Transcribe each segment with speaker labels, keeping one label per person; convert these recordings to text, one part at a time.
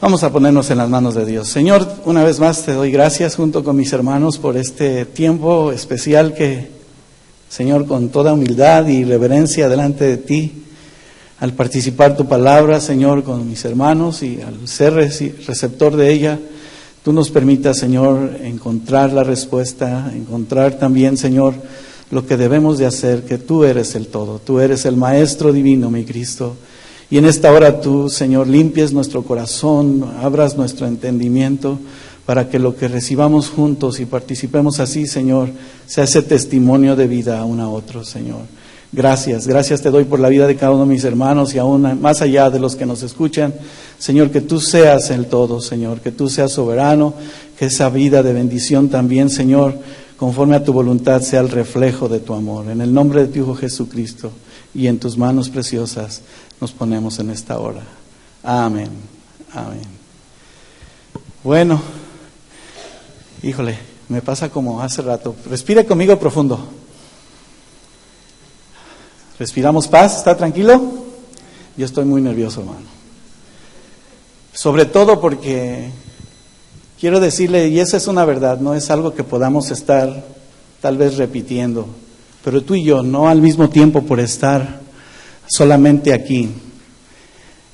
Speaker 1: Vamos a ponernos en las manos de Dios. Señor, una vez más te doy gracias junto con mis hermanos por este tiempo especial que, Señor, con toda humildad y reverencia delante de ti, al participar tu palabra, Señor, con mis hermanos y al ser receptor de ella, tú nos permitas, Señor, encontrar la respuesta, encontrar también, Señor, lo que debemos de hacer, que tú eres el todo, tú eres el Maestro Divino, mi Cristo. Y en esta hora tú, Señor, limpies nuestro corazón, abras nuestro entendimiento para que lo que recibamos juntos y participemos así, Señor, sea ese testimonio de vida a uno a otro, Señor. Gracias te doy por la vida de cada uno de mis hermanos y aún más allá de los que nos escuchan. Señor, que tú seas el todo, Señor, que tú seas soberano, que esa vida de bendición también, Señor, conforme a tu voluntad, sea el reflejo de tu amor. En el nombre de tu Hijo Jesucristo y en tus manos preciosas nos ponemos en esta hora. Amén. Amén. Bueno, híjole, me pasa como hace rato. Respire conmigo profundo. Respiramos paz, ¿está tranquilo? Yo estoy muy nervioso, hermano. Sobre todo porque quiero decirle, y esa es una verdad, no es algo que podamos estar tal vez repitiendo, pero tú y yo, no al mismo tiempo por estar solamente aquí,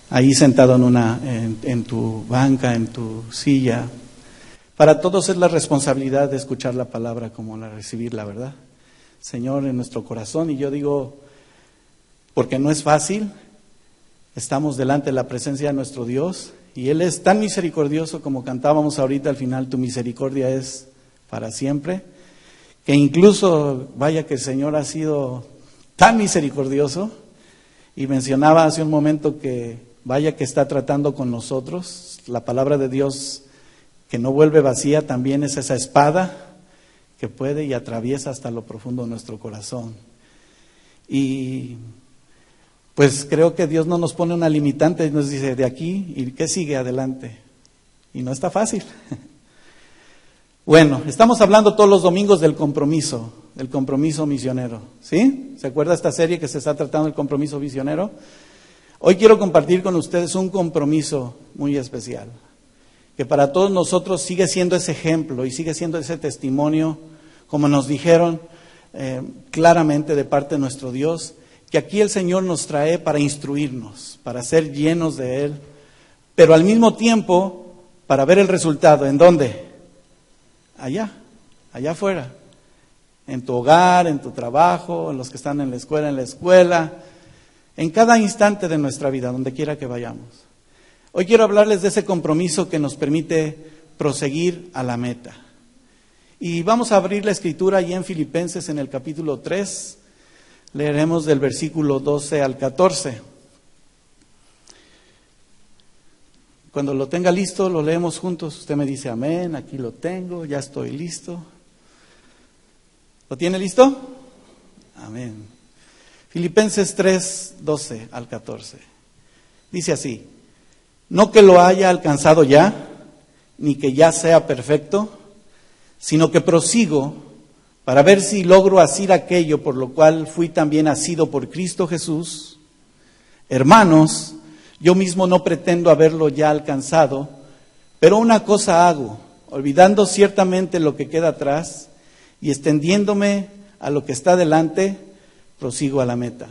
Speaker 1: ahí sentado en tu banca, en tu silla. Para todos es la responsabilidad de escuchar la palabra como la recibirla, ¿verdad? Señor, en nuestro corazón, y yo digo, porque no es fácil, estamos delante de la presencia de nuestro Dios, y Él es tan misericordioso como cantábamos ahorita al final, tu misericordia es para siempre, que incluso, vaya que el Señor ha sido tan misericordioso, y mencionaba hace un momento que vaya que está tratando con nosotros. La palabra de Dios que no vuelve vacía también es esa espada que puede y atraviesa hasta lo profundo de nuestro corazón. Y pues creo que Dios no nos pone una limitante y nos dice de aquí y ¿qué sigue adelante? Y no está fácil. Bueno, estamos hablando todos los domingos del compromiso misionero, ¿sí? ¿Se acuerda esta serie que se está tratando del compromiso misionero? Hoy quiero compartir con ustedes un compromiso muy especial, que para todos nosotros sigue siendo ese ejemplo y sigue siendo ese testimonio, como nos dijeron claramente de parte de nuestro Dios, que aquí el Señor nos trae para instruirnos, para ser llenos de Él, pero al mismo tiempo para ver el resultado. ¿En dónde? Allá afuera, en tu hogar, en tu trabajo, en los que están en la escuela, en cada instante de nuestra vida, donde quiera que vayamos. Hoy quiero hablarles de ese compromiso que nos permite proseguir a la meta. Y vamos a abrir la escritura allí en Filipenses en el capítulo 3, leeremos del versículo 12 al 14. Cuando lo tenga listo, lo leemos juntos. Usted me dice amén, aquí lo tengo, ya estoy listo. ¿Lo tiene listo? Amén. Filipenses 3, 12 al 14. Dice así: no que lo haya alcanzado ya, ni que ya sea perfecto, sino que prosigo para ver si logro asir aquello por lo cual fui también asido por Cristo Jesús. Hermanos, yo mismo no pretendo haberlo ya alcanzado, pero una cosa hago, olvidando ciertamente lo que queda atrás y extendiéndome a lo que está delante, prosigo a la meta,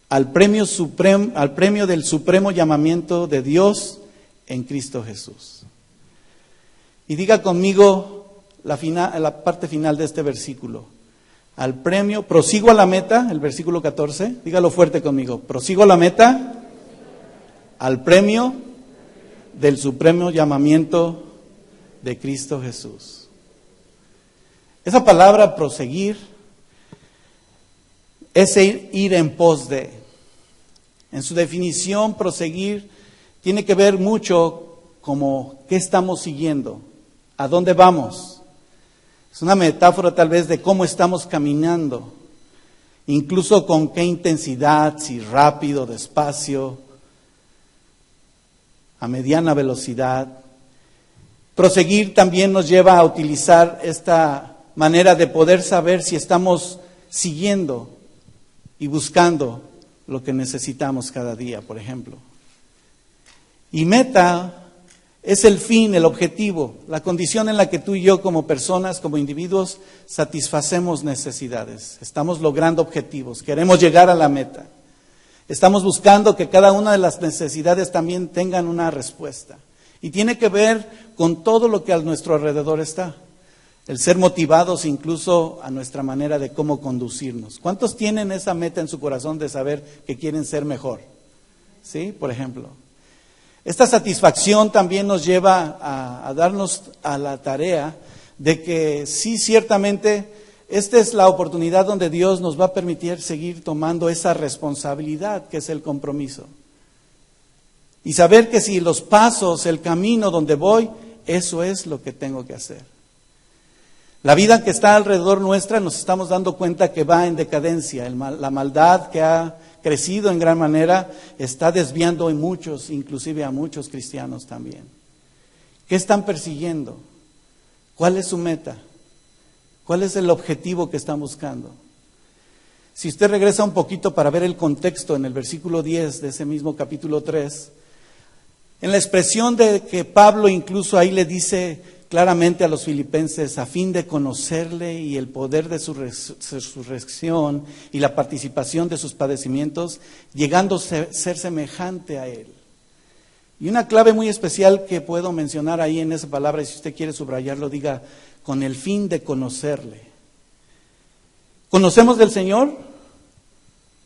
Speaker 1: al premio del supremo llamamiento de Dios en Cristo Jesús. Y diga conmigo la parte final de este versículo. Al premio, prosigo a la meta, el versículo 14, dígalo fuerte conmigo, prosigo a la meta, al premio del supremo llamamiento de Cristo Jesús. Esa palabra proseguir es ir en pos de. En su definición, proseguir tiene que ver mucho como qué estamos siguiendo, a dónde vamos. Es una metáfora tal vez de cómo estamos caminando, incluso con qué intensidad, si rápido, despacio, a mediana velocidad. Proseguir también nos lleva a utilizar esta manera de poder saber si estamos siguiendo y buscando lo que necesitamos cada día, por ejemplo. Y meta Es el fin, el objetivo, la condición en la que tú y yo como personas, como individuos, satisfacemos necesidades. Estamos logrando objetivos, queremos llegar a la meta. Estamos buscando que cada una de las necesidades también tengan una respuesta. Y tiene que ver con todo lo que a nuestro alrededor está. El ser motivados incluso a nuestra manera de cómo conducirnos. ¿Cuántos tienen esa meta en su corazón de saber que quieren ser mejor? ¿Sí? Por ejemplo. Esta satisfacción también nos lleva a darnos a la tarea de que sí, ciertamente, esta es la oportunidad donde Dios nos va a permitir seguir tomando esa responsabilidad que es el compromiso. Y saber que si los pasos, el camino donde voy, eso es lo que tengo que hacer. La vida que está alrededor nuestra nos estamos dando cuenta que va en decadencia. La maldad que ha crecido en gran manera está desviando en muchos, inclusive a muchos cristianos también. ¿Qué están persiguiendo? ¿Cuál es su meta? ¿Cuál es el objetivo que están buscando? Si usted regresa un poquito para ver el contexto en el versículo 10 de ese mismo capítulo 3, en la expresión de que Pablo incluso ahí le dice claramente a los filipenses, a fin de conocerle y el poder de su resurrección y la participación de sus padecimientos, llegando a ser semejante a él. Y una clave muy especial que puedo mencionar ahí en esa palabra, y si usted quiere subrayarlo, diga, con el fin de conocerle. ¿Conocemos del Señor?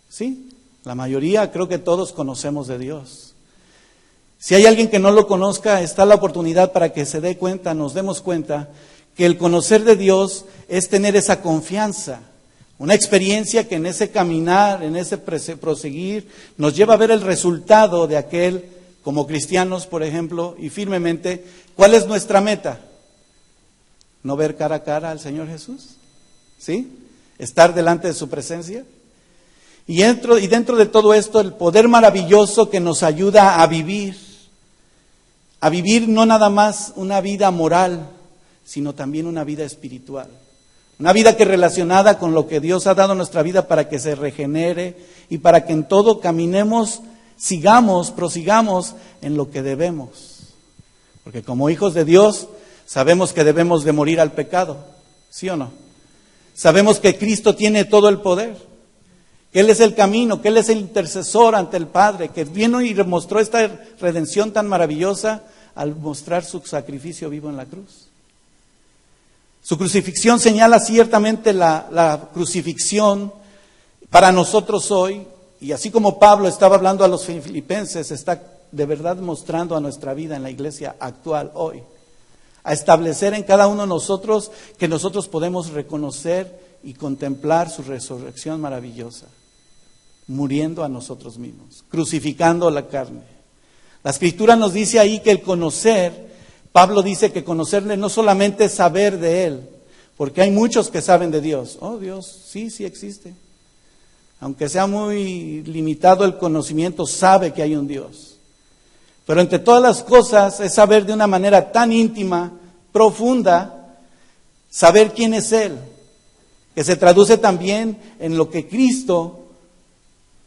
Speaker 1: Sí, la mayoría, creo que todos conocemos de Dios. Si hay alguien que no lo conozca, está la oportunidad para que se dé cuenta, nos demos cuenta, que el conocer de Dios es tener esa confianza, una experiencia que en ese caminar, en ese proseguir, nos lleva a ver el resultado de aquel, como cristianos, por ejemplo, y firmemente, ¿cuál es nuestra meta? ¿No ver cara a cara al Señor Jesús? ¿Sí? ¿Estar delante de su presencia? Y dentro de todo esto, el poder maravilloso que nos ayuda a vivir no nada más una vida moral, sino también una vida espiritual. Una vida que relacionada con lo que Dios ha dado a nuestra vida para que se regenere y para que en todo caminemos, prosigamos en lo que debemos. Porque como hijos de Dios, sabemos que debemos de morir al pecado, ¿sí o no? Sabemos que Cristo tiene todo el poder, que Él es el camino, que Él es el intercesor ante el Padre, que vino y mostró esta redención tan maravillosa al mostrar su sacrificio vivo en la cruz. Su crucifixión señala ciertamente la crucifixión para nosotros hoy, y así como Pablo estaba hablando a los filipenses, está de verdad mostrando a nuestra vida en la iglesia actual hoy, a establecer en cada uno de nosotros que nosotros podemos reconocer y contemplar su resurrección maravillosa, muriendo a nosotros mismos, crucificando la carne. La Escritura nos dice ahí que el conocer, Pablo dice que conocerle no solamente es saber de Él, porque hay muchos que saben de Dios. Oh, Dios, sí existe. Aunque sea muy limitado el conocimiento, sabe que hay un Dios. Pero entre todas las cosas es saber de una manera tan íntima, profunda, saber quién es Él, que se traduce también en lo que Cristo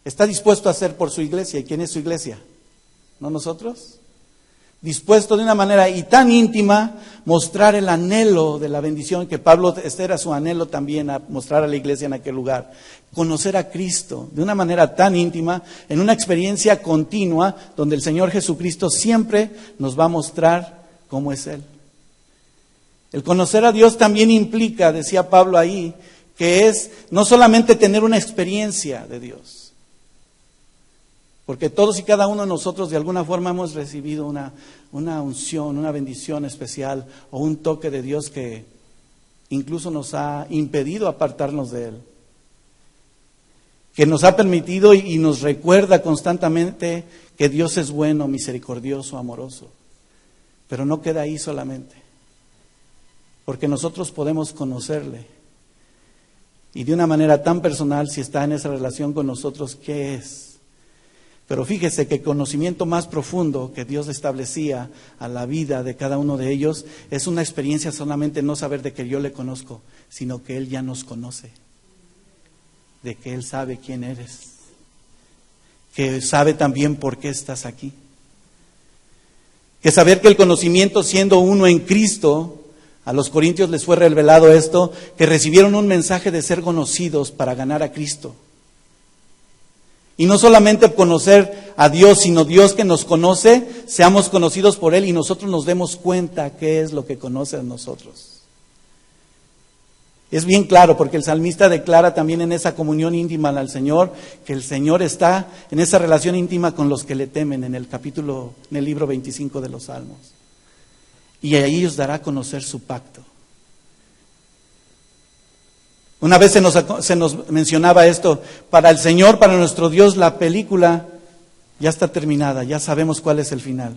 Speaker 1: está dispuesto a hacer por su iglesia. ¿Y quién es su iglesia? ¿No nosotros? Dispuesto de una manera y tan íntima mostrar el anhelo de la bendición que Pablo, este era su anhelo también, a mostrar a la iglesia en aquel lugar. Conocer a Cristo de una manera tan íntima, en una experiencia continua, donde el Señor Jesucristo siempre nos va a mostrar cómo es Él. El conocer a Dios también implica, decía Pablo ahí, que es no solamente tener una experiencia de Dios, porque todos y cada uno de nosotros de alguna forma hemos recibido una unción, una bendición especial o un toque de Dios que incluso nos ha impedido apartarnos de Él, que nos ha permitido y nos recuerda constantemente que Dios es bueno, misericordioso, amoroso, pero no queda ahí solamente, porque nosotros podemos conocerle y de una manera tan personal, si está en esa relación con nosotros, ¿qué es? Pero fíjese que el conocimiento más profundo que Dios establecía a la vida de cada uno de ellos es una experiencia solamente no saber de que yo le conozco, sino que Él ya nos conoce, de que Él sabe quién eres, que sabe también por qué estás aquí. Que saber que el conocimiento siendo uno en Cristo, a los corintios les fue revelado esto, que recibieron un mensaje de ser conocidos para ganar a Cristo. Y no solamente conocer a Dios, sino Dios que nos conoce, seamos conocidos por Él y nosotros nos demos cuenta qué es lo que conoce a nosotros. Es bien claro, porque el salmista declara también en esa comunión íntima al Señor, que el Señor está en esa relación íntima con los que le temen, en el libro 25 de los Salmos. Y a ellos dará a conocer su pacto. Una vez se nos mencionaba esto, para el Señor, para nuestro Dios, la película ya está terminada, ya sabemos cuál es el final.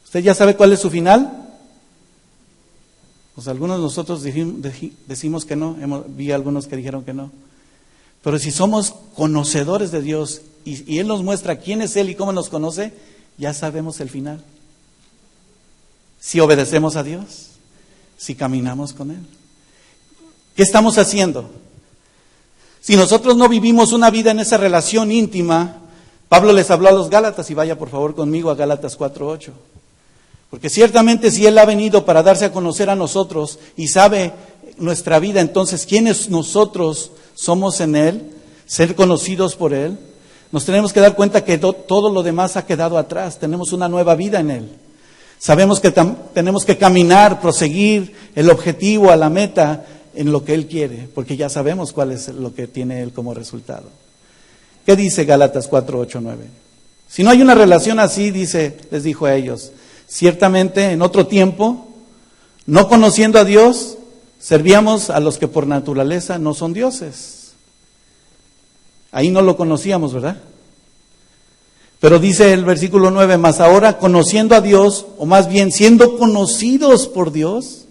Speaker 1: ¿Usted ya sabe cuál es su final? Pues algunos de nosotros decimos que no, vi algunos que dijeron que no. Pero si somos conocedores de Dios y Él nos muestra quién es Él y cómo nos conoce, ya sabemos el final. Si obedecemos a Dios, si caminamos con Él. ¿Qué estamos haciendo? Si nosotros no vivimos una vida en esa relación íntima, Pablo les habló a los Gálatas, y vaya por favor conmigo a Gálatas 4:8. Porque ciertamente si Él ha venido para darse a conocer a nosotros y sabe nuestra vida, entonces ¿quiénes nosotros somos en Él? Ser conocidos por Él. Nos tenemos que dar cuenta que todo lo demás ha quedado atrás. Tenemos una nueva vida en Él. Sabemos que tenemos que caminar, proseguir el objetivo, a la meta, en lo que Él quiere, porque ya sabemos cuál es lo que tiene Él como resultado. ¿Qué dice Gálatas 4:8-9? Si no hay una relación así, les dijo a ellos, ciertamente en otro tiempo, no conociendo a Dios, servíamos a los que por naturaleza no son dioses. Ahí no lo conocíamos, ¿verdad? Pero dice el versículo 9, mas ahora conociendo a Dios, o más bien siendo conocidos por Dios,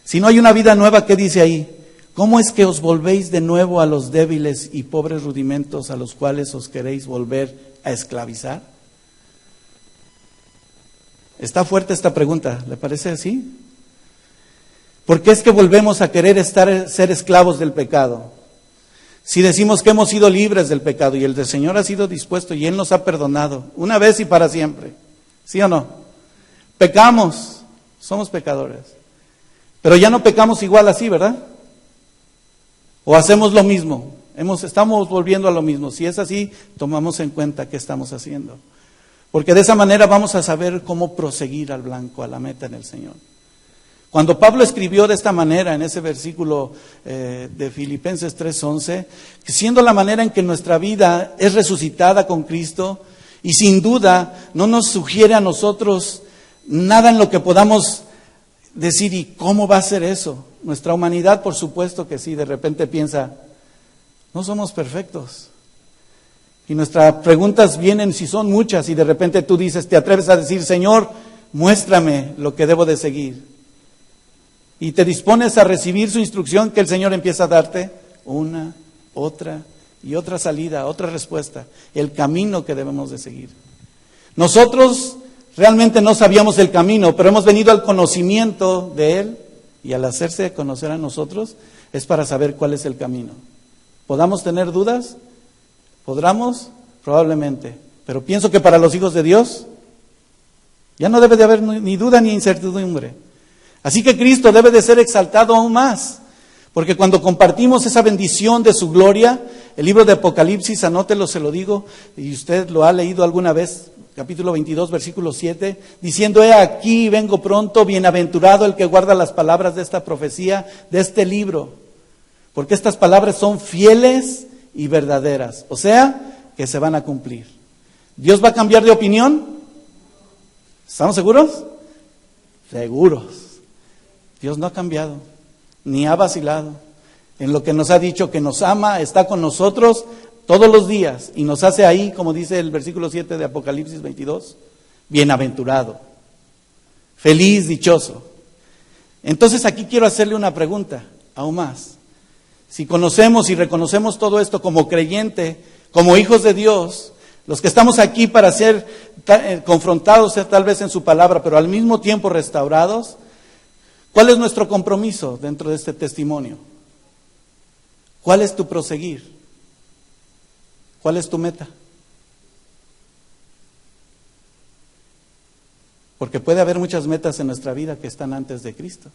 Speaker 1: si no hay una vida nueva, ¿qué dice ahí? ¿Cómo es que os volvéis de nuevo a los débiles y pobres rudimentos a los cuales os queréis volver a esclavizar? Está fuerte esta pregunta, ¿le parece así? ¿Por qué es que volvemos a querer ser esclavos del pecado? Si decimos que hemos sido libres del pecado y el del Señor ha sido dispuesto y Él nos ha perdonado, una vez y para siempre, ¿sí o no? Pecamos, somos pecadores, pero ya no pecamos igual así, ¿verdad? O hacemos lo mismo, estamos volviendo a lo mismo. Si es así, tomamos en cuenta qué estamos haciendo. Porque de esa manera vamos a saber cómo proseguir al blanco, a la meta en el Señor. Cuando Pablo escribió de esta manera en ese versículo de Filipenses 3:11, que siendo la manera en que nuestra vida es resucitada con Cristo, y sin duda no nos sugiere a nosotros nada en lo que podamos decir, ¿y cómo va a ser eso? Nuestra humanidad, por supuesto que sí, de repente piensa, no somos perfectos. Y nuestras preguntas vienen, si son muchas, y de repente tú dices, te atreves a decir, Señor, muéstrame lo que debo de seguir. Y te dispones a recibir su instrucción que el Señor empieza a darte, una, otra y otra salida, otra respuesta, el camino que debemos de seguir. Nosotros realmente no sabíamos el camino, pero hemos venido al conocimiento de Él, y al hacerse conocer a nosotros, es para saber cuál es el camino. ¿Podamos tener dudas? ¿Podremos? Probablemente. Pero pienso que para los hijos de Dios ya no debe de haber ni duda ni incertidumbre. Así que Cristo debe de ser exaltado aún más, porque cuando compartimos esa bendición de su gloria, el libro de Apocalipsis, anótelo, se lo digo, y usted lo ha leído alguna vez, capítulo 22, versículo 7, diciendo, he aquí, vengo pronto, bienaventurado el que guarda las palabras de esta profecía, de este libro, porque estas palabras son fieles y verdaderas, o sea, que se van a cumplir. ¿Dios va a cambiar de opinión? ¿Estamos seguros? Seguros. Dios no ha cambiado, ni ha vacilado. En lo que nos ha dicho que nos ama, está con nosotros todos los días y nos hace ahí, como dice el versículo 7 de Apocalipsis 22, bienaventurado, feliz, dichoso. Entonces aquí quiero hacerle una pregunta, aún más. Si conocemos y reconocemos todo esto como creyente, como hijos de Dios, los que estamos aquí para ser confrontados tal vez en su palabra, pero al mismo tiempo restaurados, ¿cuál es nuestro compromiso dentro de este testimonio? ¿Cuál es tu proseguir? ¿Cuál es tu meta? Porque puede haber muchas metas en nuestra vida que están antes de Cristo,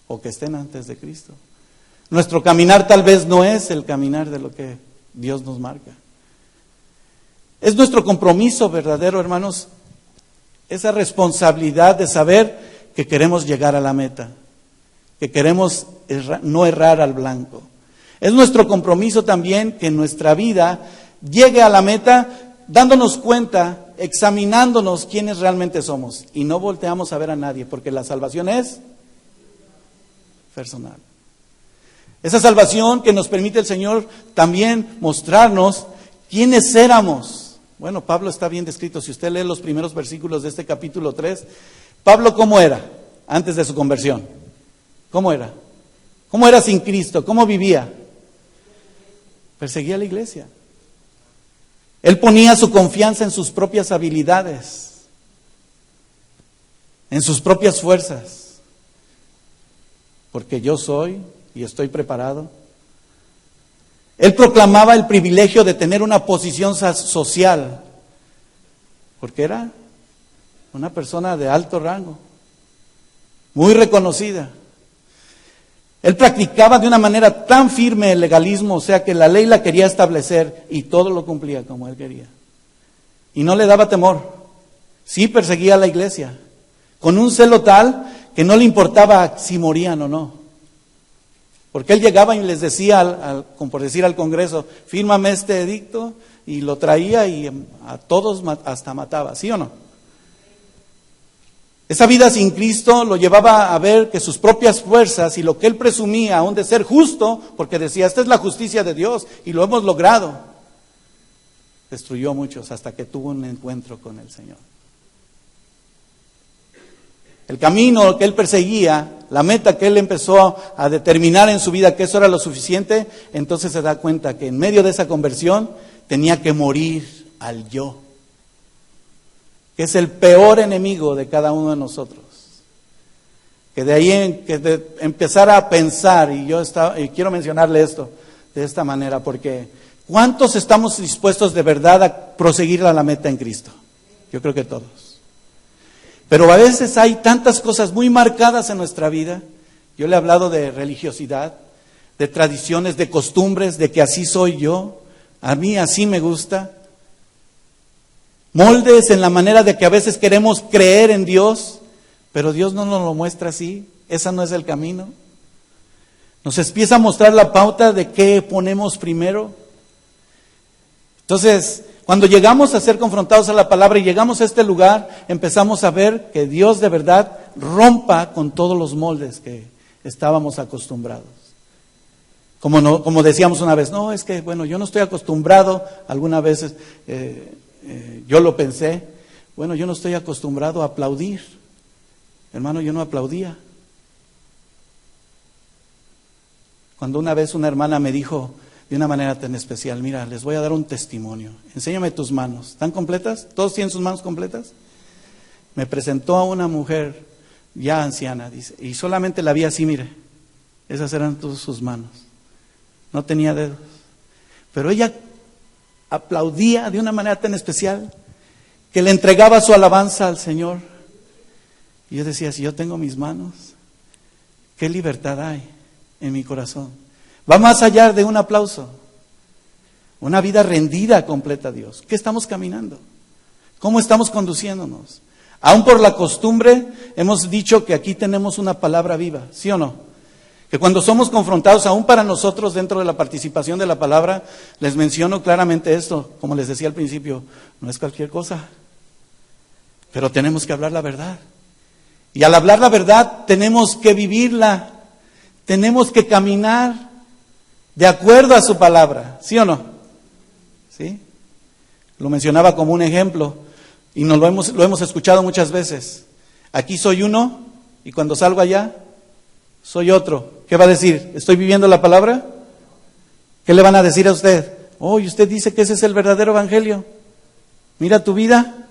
Speaker 1: o que estén antes de Cristo. Nuestro caminar tal vez no es el caminar de lo que Dios nos marca. Es nuestro compromiso verdadero, hermanos, esa responsabilidad de saber que queremos llegar a la meta, que queremos no errar al blanco. Es nuestro compromiso también que nuestra vida llegue a la meta dándonos cuenta, examinándonos quiénes realmente somos, y no volteamos a ver a nadie, porque la salvación es personal. Esa salvación que nos permite el Señor también mostrarnos quiénes éramos. Bueno, Pablo está bien descrito. Si usted lee los primeros versículos de este capítulo 3, Pablo, ¿cómo era antes de su conversión? ¿Cómo era? ¿Cómo era sin Cristo? ¿Cómo vivía? Perseguía a la iglesia. Él ponía su confianza en sus propias habilidades, en sus propias fuerzas. Porque yo soy y estoy preparado. Él proclamaba el privilegio de tener una posición social, porque era una persona de alto rango, muy reconocida. Él practicaba de una manera tan firme el legalismo, o sea que la ley la quería establecer y todo lo cumplía como él quería. Y no le daba temor. Sí perseguía a la iglesia, con un celo tal que no le importaba si morían o no. Porque él llegaba y les decía, por decir al Congreso, fírmame este edicto, y lo traía y a todos hasta mataba, ¿sí o no? Esa vida sin Cristo lo llevaba a ver que sus propias fuerzas y lo que él presumía aún de ser justo, porque decía, esta es la justicia de Dios y lo hemos logrado, destruyó a muchos hasta que tuvo un encuentro con el Señor. El camino que él perseguía, la meta que él empezó a determinar en su vida, que eso era lo suficiente, entonces se da cuenta que en medio de esa conversión tenía que morir al yo, que es el peor enemigo de cada uno de nosotros. Que de ahí empezar a pensar, y quiero mencionarle esto de esta manera, porque ¿cuántos estamos dispuestos de verdad a proseguir a la meta en Cristo? Yo creo que todos. Pero a veces hay tantas cosas muy marcadas en nuestra vida. Yo le he hablado de religiosidad, de tradiciones, de costumbres, de que así soy yo, a mí así me gusta. Moldes en la manera de que a veces queremos creer en Dios, pero Dios no nos lo muestra así. Ese no es el camino. Nos empieza a mostrar la pauta de qué ponemos primero. Entonces, cuando llegamos a ser confrontados a la palabra y llegamos a este lugar, empezamos a ver que Dios de verdad rompa con todos los moldes que estábamos acostumbrados. Como decíamos una vez, no, es que bueno, yo no estoy acostumbrado, algunas veces yo lo pensé, bueno, yo no estoy acostumbrado a aplaudir. Hermano, yo no aplaudía. Cuando una vez una hermana me dijo de una manera tan especial, mira, les voy a dar un testimonio, enséñame tus manos, ¿están completas? ¿Todos tienen sus manos completas? Me presentó a una mujer ya anciana, dice, y solamente la vi así, mire, esas eran todas sus manos, no tenía dedos, pero ella aplaudía de una manera tan especial que le entregaba su alabanza al Señor. Y yo decía, si yo tengo mis manos, ¿qué libertad hay en mi corazón? Va más allá de un aplauso, una vida rendida completa a Dios. ¿Qué estamos caminando? ¿Cómo estamos conduciéndonos? Aún por la costumbre, hemos dicho que aquí tenemos una palabra viva, ¿sí o no? Que cuando somos confrontados, aún para nosotros dentro de la participación de la palabra, les menciono claramente esto, como les decía al principio, no es cualquier cosa, pero tenemos que hablar la verdad. Y al hablar la verdad, tenemos que vivirla, tenemos que caminar de acuerdo a su palabra, ¿sí o no? ¿Sí? Lo mencionaba como un ejemplo y lo hemos escuchado muchas veces. Aquí soy uno y cuando salgo allá soy otro. ¿Qué va a decir? ¿Estoy viviendo la palabra? ¿Qué le van a decir a usted? Oh, y usted dice que ese es el verdadero evangelio. Mira tu vida.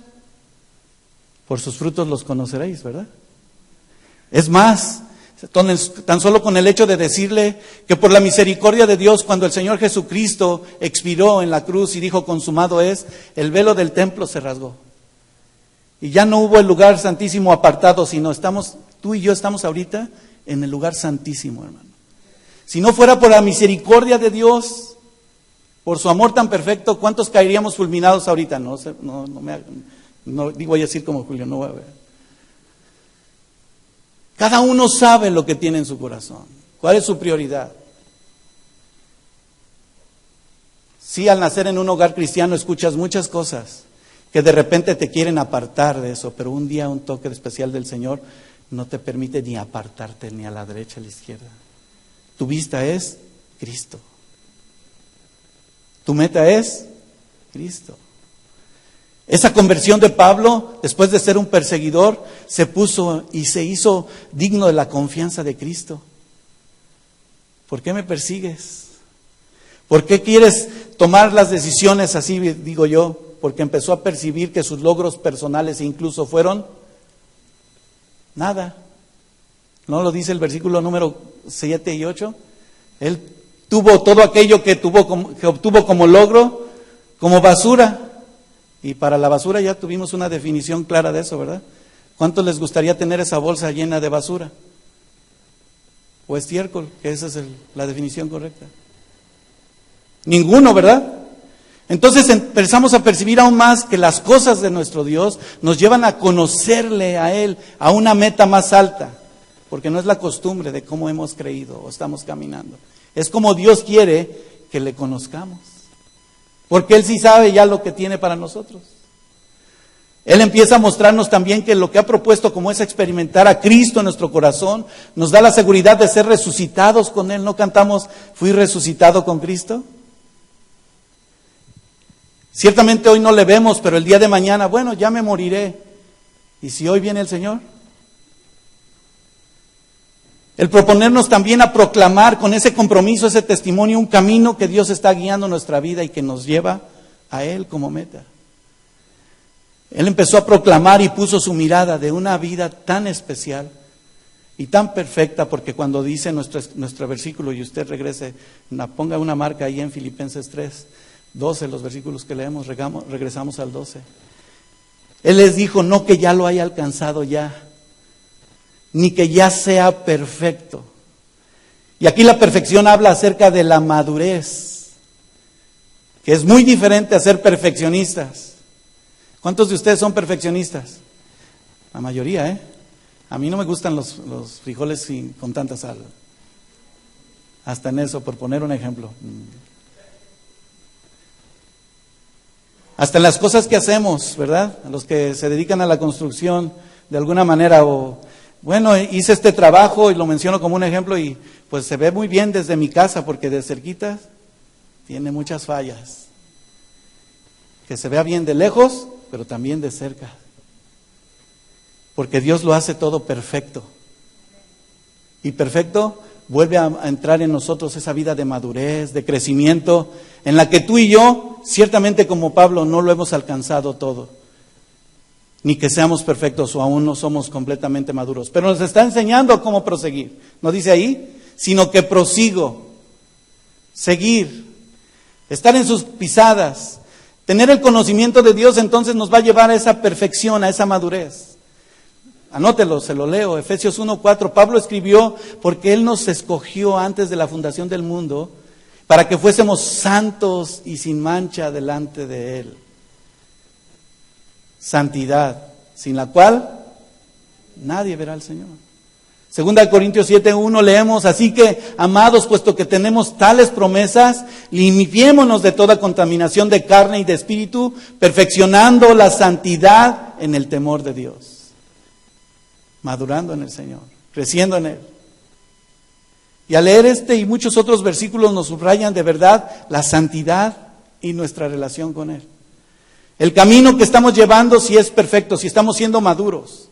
Speaker 1: Por sus frutos los conoceréis, ¿verdad? Es más, tan solo con el hecho de decirle que por la misericordia de Dios, cuando el Señor Jesucristo expiró en la cruz y dijo consumado es, el velo del templo se rasgó. Y ya no hubo el lugar santísimo apartado, sino tú y yo estamos ahorita en el lugar santísimo, hermano. Si no fuera por la misericordia de Dios, por su amor tan perfecto, ¿cuántos caeríamos fulminados ahorita? No voy a decir como Julio, no voy a ver. Cada uno sabe lo que tiene en su corazón. ¿Cuál es su prioridad? Sí, al nacer en un hogar cristiano escuchas muchas cosas que de repente te quieren apartar de eso, pero un día un toque especial del Señor no te permite ni apartarte ni a la derecha ni a la izquierda. Tu vista es Cristo. Tu meta es Cristo. Esa conversión de Pablo, después de ser un perseguidor, se puso y se hizo digno de la confianza de Cristo. ¿Por qué me persigues? ¿Por qué quieres tomar las decisiones así, digo yo? Porque empezó a percibir que sus logros personales incluso fueron nada. ¿No lo dice el versículo número 7 y 8? Él tuvo todo aquello que obtuvo como logro, como basura. Y para la basura ya tuvimos una definición clara de eso, ¿verdad? ¿Cuántos les gustaría tener esa bolsa llena de basura? O estiércol, que esa es la definición correcta. Ninguno, ¿verdad? Entonces empezamos a percibir aún más que las cosas de nuestro Dios nos llevan a conocerle a Él, a una meta más alta, porque no es la costumbre de cómo hemos creído o estamos caminando. Es como Dios quiere que le conozcamos, porque Él sí sabe ya lo que tiene para nosotros. Él empieza a mostrarnos también que lo que ha propuesto como es experimentar a Cristo en nuestro corazón, nos da la seguridad de ser resucitados con Él. ¿No cantamos, fui resucitado con Cristo? Ciertamente hoy no le vemos, pero el día de mañana, bueno, ya me moriré. ¿Y si hoy viene el Señor? El proponernos también a proclamar con ese compromiso, ese testimonio, un camino que Dios está guiando nuestra vida y que nos lleva a Él como meta. Él empezó a proclamar y puso su mirada de una vida tan especial y tan perfecta, porque cuando dice nuestro versículo, y usted regrese, ponga una marca ahí en Filipenses 3:12, los versículos que leemos, regresamos al 12. Él les dijo, no que ya lo haya alcanzado ya, ni que ya sea perfecto. Y aquí la perfección habla acerca de la madurez, que es muy diferente a ser perfeccionistas. ¿Cuántos de ustedes son perfeccionistas? La mayoría, ¿eh? A mí no me gustan los frijoles con tanta sal. Hasta en eso, por poner un ejemplo. Hasta en las cosas que hacemos, ¿verdad? A los que se dedican a la construcción, de alguna manera, o bueno, hice este trabajo y lo menciono como un ejemplo y pues se ve muy bien desde mi casa, porque de cerquita tiene muchas fallas. Que se vea bien de lejos, pero también de cerca. Porque Dios lo hace todo perfecto. Y perfecto vuelve a entrar en nosotros esa vida de madurez, de crecimiento, en la que tú y yo, ciertamente como Pablo, no lo hemos alcanzado todo. Ni que seamos perfectos o aún no somos completamente maduros. Pero nos está enseñando cómo proseguir. No dice ahí, sino que prosigo, seguir, estar en sus pisadas. Tener el conocimiento de Dios entonces nos va a llevar a esa perfección, a esa madurez. Anótelo, se lo leo, Efesios 1:4. Pablo escribió, porque Él nos escogió antes de la fundación del mundo, para que fuésemos santos y sin mancha delante de Él. Santidad, sin la cual nadie verá al Señor. 2 Corintios 7:1 leemos, así que, amados, puesto que tenemos tales promesas, limpiémonos de toda contaminación de carne y de espíritu, perfeccionando la santidad en el temor de Dios. Madurando en el Señor, creciendo en Él. Y al leer este y muchos otros versículos nos subrayan de verdad la santidad y nuestra relación con Él. El camino que estamos llevando si es perfecto, si estamos siendo maduros.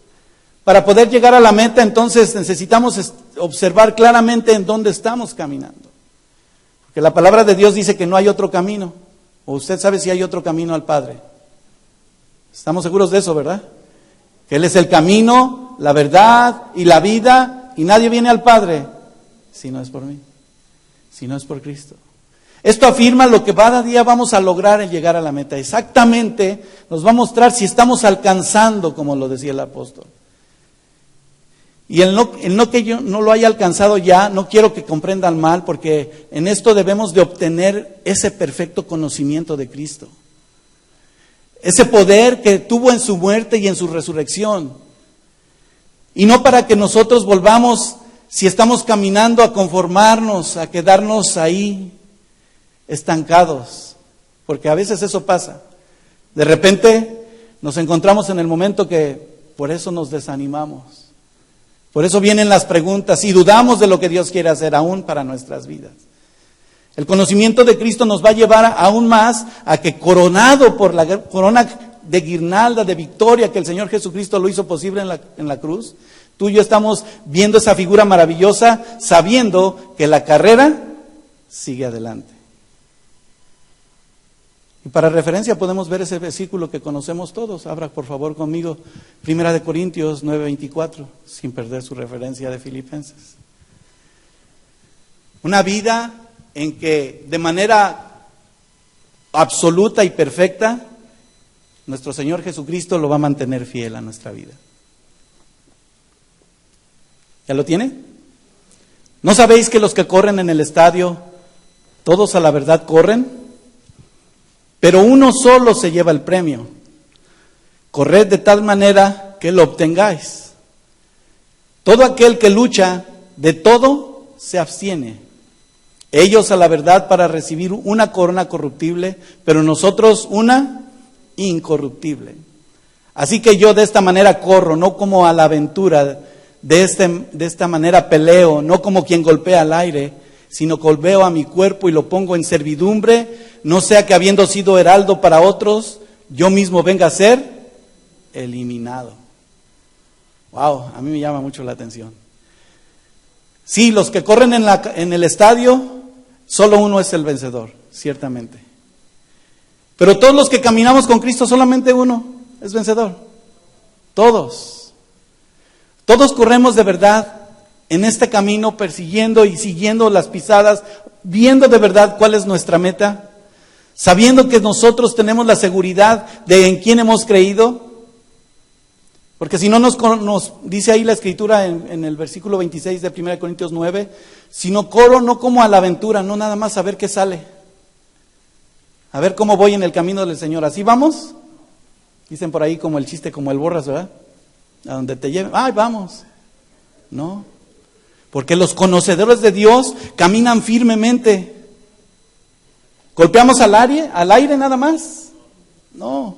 Speaker 1: Para poder llegar a la meta, entonces necesitamos observar claramente en dónde estamos caminando. Porque la palabra de Dios dice que no hay otro camino. ¿O usted sabe si hay otro camino al Padre? Estamos seguros de eso, ¿verdad? Que Él es el camino, la verdad y la vida, y nadie viene al Padre si no es por mí, si no es por Cristo. Esto afirma lo que cada día vamos a lograr en llegar a la meta. Exactamente nos va a mostrar si estamos alcanzando, como lo decía el apóstol. Y el no que yo no lo haya alcanzado ya, no quiero que comprendan mal, porque en esto debemos de obtener ese perfecto conocimiento de Cristo. Ese poder que tuvo en su muerte y en su resurrección. Y no para que nosotros volvamos, si estamos caminando, a conformarnos, a quedarnos ahí estancados, porque a veces eso pasa. De repente nos encontramos en el momento que por eso nos desanimamos, por eso vienen las preguntas y dudamos de lo que Dios quiere hacer aún para nuestras vidas. El conocimiento de Cristo nos va a llevar aún más a que, coronado por la corona de guirnalda, de victoria que el Señor Jesucristo lo hizo posible en la cruz, tú y yo estamos viendo esa figura maravillosa, sabiendo que la carrera sigue adelante. Y para referencia podemos ver ese versículo que conocemos todos. Abra por favor conmigo 1 Corintios 9:24, sin perder su referencia de Filipenses. Una vida en que de manera absoluta y perfecta nuestro Señor Jesucristo lo va a mantener fiel a nuestra vida. ¿Ya lo tiene? ¿No sabéis que los que corren en el estadio, todos a la verdad corren? Pero uno solo se lleva el premio. Corred de tal manera que lo obtengáis. Todo aquel que lucha, de todo se abstiene. Ellos a la verdad para recibir una corona corruptible, pero nosotros una incorruptible. Así que yo de esta manera corro, no como a la aventura, de esta manera peleo, no como quien golpea al aire, sino golpeo a mi cuerpo y lo pongo en servidumbre, no sea que habiendo sido heraldo para otros, yo mismo venga a ser eliminado. Wow, a mí me llama mucho la atención. Sí, los que corren en el estadio, solo uno es el vencedor, ciertamente. Pero todos los que caminamos con Cristo, solamente uno es vencedor. Todos. Todos corremos de verdad en este camino, persiguiendo y siguiendo las pisadas, viendo de verdad cuál es nuestra meta, sabiendo que nosotros tenemos la seguridad de en quién hemos creído. Porque si no nos dice ahí la Escritura en el versículo 26 de 1 Corintios 9, si no corro, no como a la aventura, no nada más a ver qué sale. A ver cómo voy en el camino del Señor. ¿Así vamos? Dicen por ahí como el chiste, como el borras, ¿verdad? A donde te lleven. ¡Ay, vamos! No. Porque los conocedores de Dios caminan firmemente. ¿Golpeamos al aire nada más? No.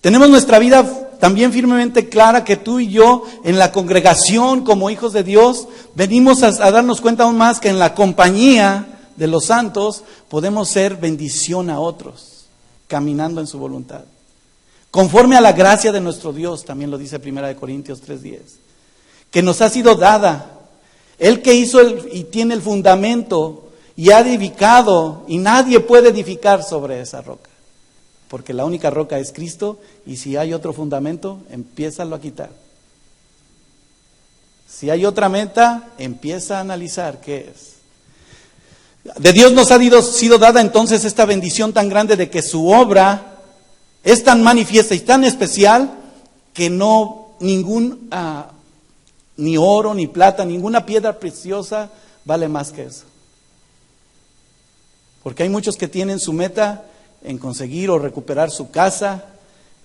Speaker 1: Tenemos nuestra vida también firmemente clara que tú y yo en la congregación como hijos de Dios venimos a darnos cuenta aún más que en la compañía de los santos podemos ser bendición a otros, caminando en su voluntad. Conforme a la gracia de nuestro Dios, también lo dice 1 Corintios 3:10, que nos ha sido dada. Él que hizo y tiene el fundamento y ha edificado, y nadie puede edificar sobre esa roca. Porque la única roca es Cristo, y si hay otro fundamento, empiézalo a quitar. Si hay otra meta, empieza a analizar qué es. De Dios nos ha sido dada entonces esta bendición tan grande de que su obra es tan manifiesta y tan especial que no ni oro, ni plata, ninguna piedra preciosa vale más que eso. Porque hay muchos que tienen su meta en conseguir o recuperar su casa.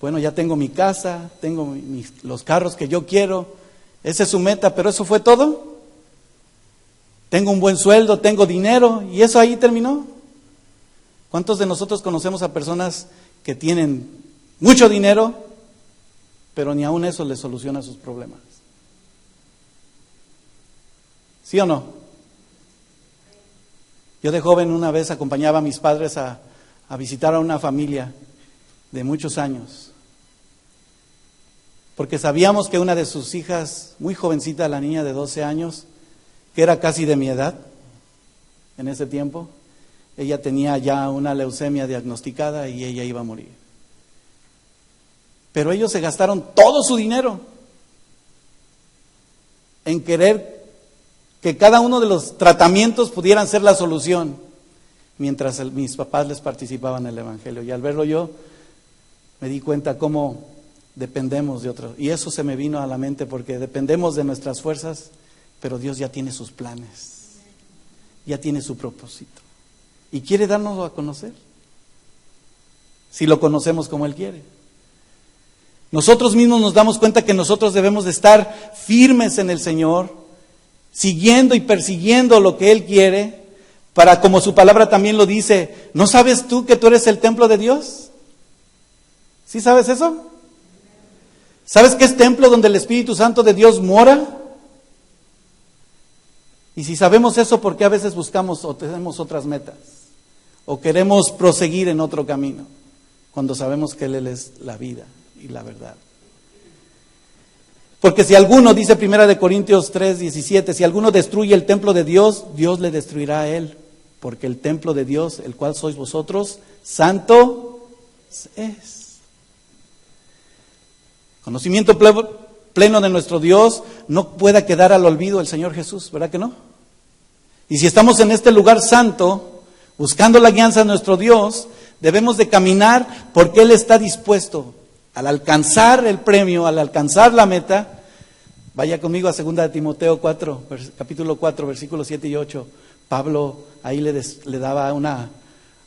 Speaker 1: Bueno, ya tengo mi casa, tengo los carros que yo quiero. Esa es su meta, pero ¿eso fue todo? Tengo un buen sueldo, tengo dinero, y eso ahí terminó. ¿Cuántos de nosotros conocemos a personas que tienen mucho dinero, pero ni aun eso les soluciona sus problemas? ¿Sí o no? Yo de joven una vez acompañaba a mis padres a visitar a una familia de muchos años, porque sabíamos que una de sus hijas, muy jovencita, la niña de 12 años, que era casi de mi edad en ese tiempo, ella tenía ya una leucemia diagnosticada y ella iba a morir. Pero ellos se gastaron todo su dinero en querer que cada uno de los tratamientos pudieran ser la solución. mientras mis papás les participaban en el Evangelio. Y al verlo yo, me di cuenta cómo dependemos de otros. Y eso se me vino a la mente porque dependemos de nuestras fuerzas, pero Dios ya tiene sus planes, ya tiene su propósito. Y quiere darnos a conocer, si lo conocemos como Él quiere. Nosotros mismos nos damos cuenta que nosotros debemos de estar firmes en el Señor, siguiendo y persiguiendo lo que Él quiere, para, como su palabra también lo dice, ¿no sabes tú que tú eres el templo de Dios? ¿Sí sabes eso? ¿Sabes que es templo donde el Espíritu Santo de Dios mora? Y si sabemos eso, ¿por qué a veces buscamos o tenemos otras metas? O queremos proseguir en otro camino, cuando sabemos que Él es la vida y la verdad. Porque si alguno, dice 1 Corintios 3:17, si alguno destruye el templo de Dios, Dios le destruirá a él. Porque el templo de Dios, el cual sois vosotros, santo es. Conocimiento pleno de nuestro Dios no pueda quedar al olvido el Señor Jesús, ¿verdad que no? Y si estamos en este lugar santo, buscando la guianza de nuestro Dios, debemos de caminar porque Él está dispuesto. Al alcanzar el premio, al alcanzar la meta, vaya conmigo a 2 Timoteo 4, capítulo 4, versículos 7 y 8. Pablo ahí le daba una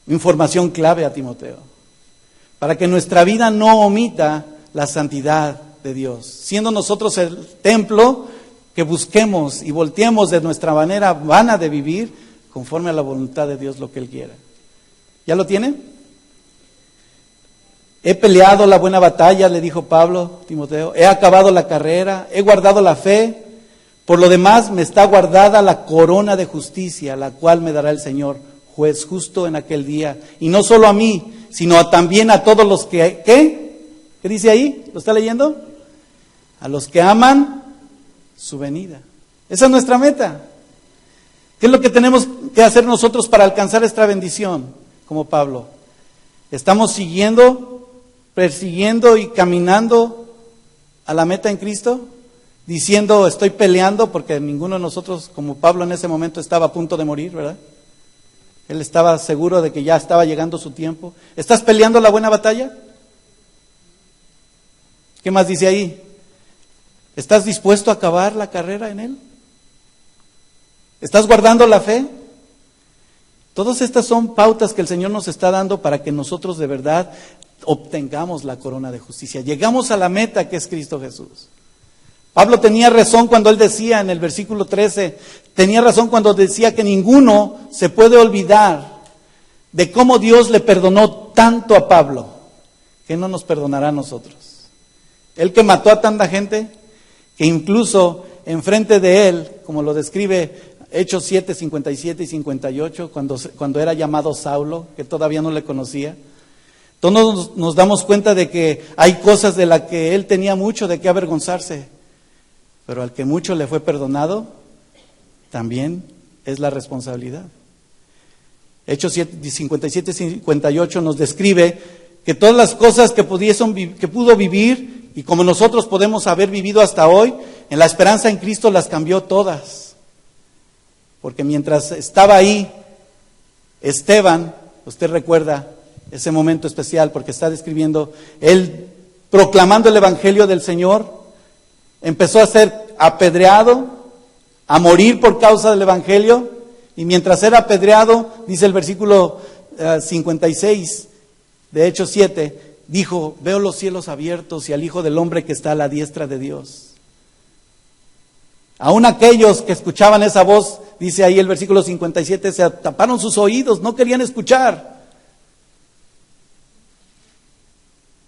Speaker 1: información clave a Timoteo, para que nuestra vida no omita la santidad de Dios. Siendo nosotros el templo, que busquemos y volteemos de nuestra manera vana de vivir, conforme a la voluntad de Dios lo que Él quiera. ¿Ya lo tiene? He peleado la buena batalla, le dijo Pablo a Timoteo. He acabado la carrera, he guardado la fe. Por lo demás me está guardada la corona de justicia, la cual me dará el Señor, juez justo en aquel día. Y no solo a mí, sino también a todos los que, ¿qué dice ahí? ¿Lo está leyendo? A los que aman su venida. Esa es nuestra meta. ¿Qué es lo que tenemos que hacer nosotros para alcanzar esta bendición? Como Pablo. ¿Estamos siguiendo, persiguiendo y caminando a la meta en Cristo? Diciendo, estoy peleando, porque ninguno de nosotros, como Pablo en ese momento, estaba a punto de morir, ¿verdad? Él estaba seguro de que ya estaba llegando su tiempo. ¿Estás peleando la buena batalla? ¿Qué más dice ahí? ¿Estás dispuesto a acabar la carrera en Él? ¿Estás guardando la fe? Todas estas son pautas que el Señor nos está dando para que nosotros de verdad obtengamos la corona de justicia. Llegamos a la meta que es Cristo Jesús. Pablo tenía razón cuando él decía en el versículo 13, tenía razón cuando decía que ninguno se puede olvidar de cómo Dios le perdonó tanto a Pablo, que no nos perdonará a nosotros. Él que mató a tanta gente, que incluso enfrente de él, como lo describe Hechos 7, 57 y 58, cuando era llamado Saulo, que todavía no le conocía, todos nos damos cuenta de que hay cosas de las que él tenía mucho de qué avergonzarse. Pero al que mucho le fue perdonado, también es la responsabilidad. Hechos 57 y 58 nos describe que todas las cosas que pudo vivir, y como nosotros podemos haber vivido hasta hoy, en la esperanza en Cristo las cambió todas. Porque mientras estaba ahí, Esteban, usted recuerda ese momento especial, porque está describiendo, él proclamando el Evangelio del Señor, empezó a ser apedreado, a morir por causa del Evangelio, y mientras era apedreado, dice el versículo 56 de Hechos 7, dijo, veo los cielos abiertos y al Hijo del Hombre que está a la diestra de Dios. Aún aquellos que escuchaban esa voz, dice ahí el versículo 57, se taparon sus oídos, no querían escuchar.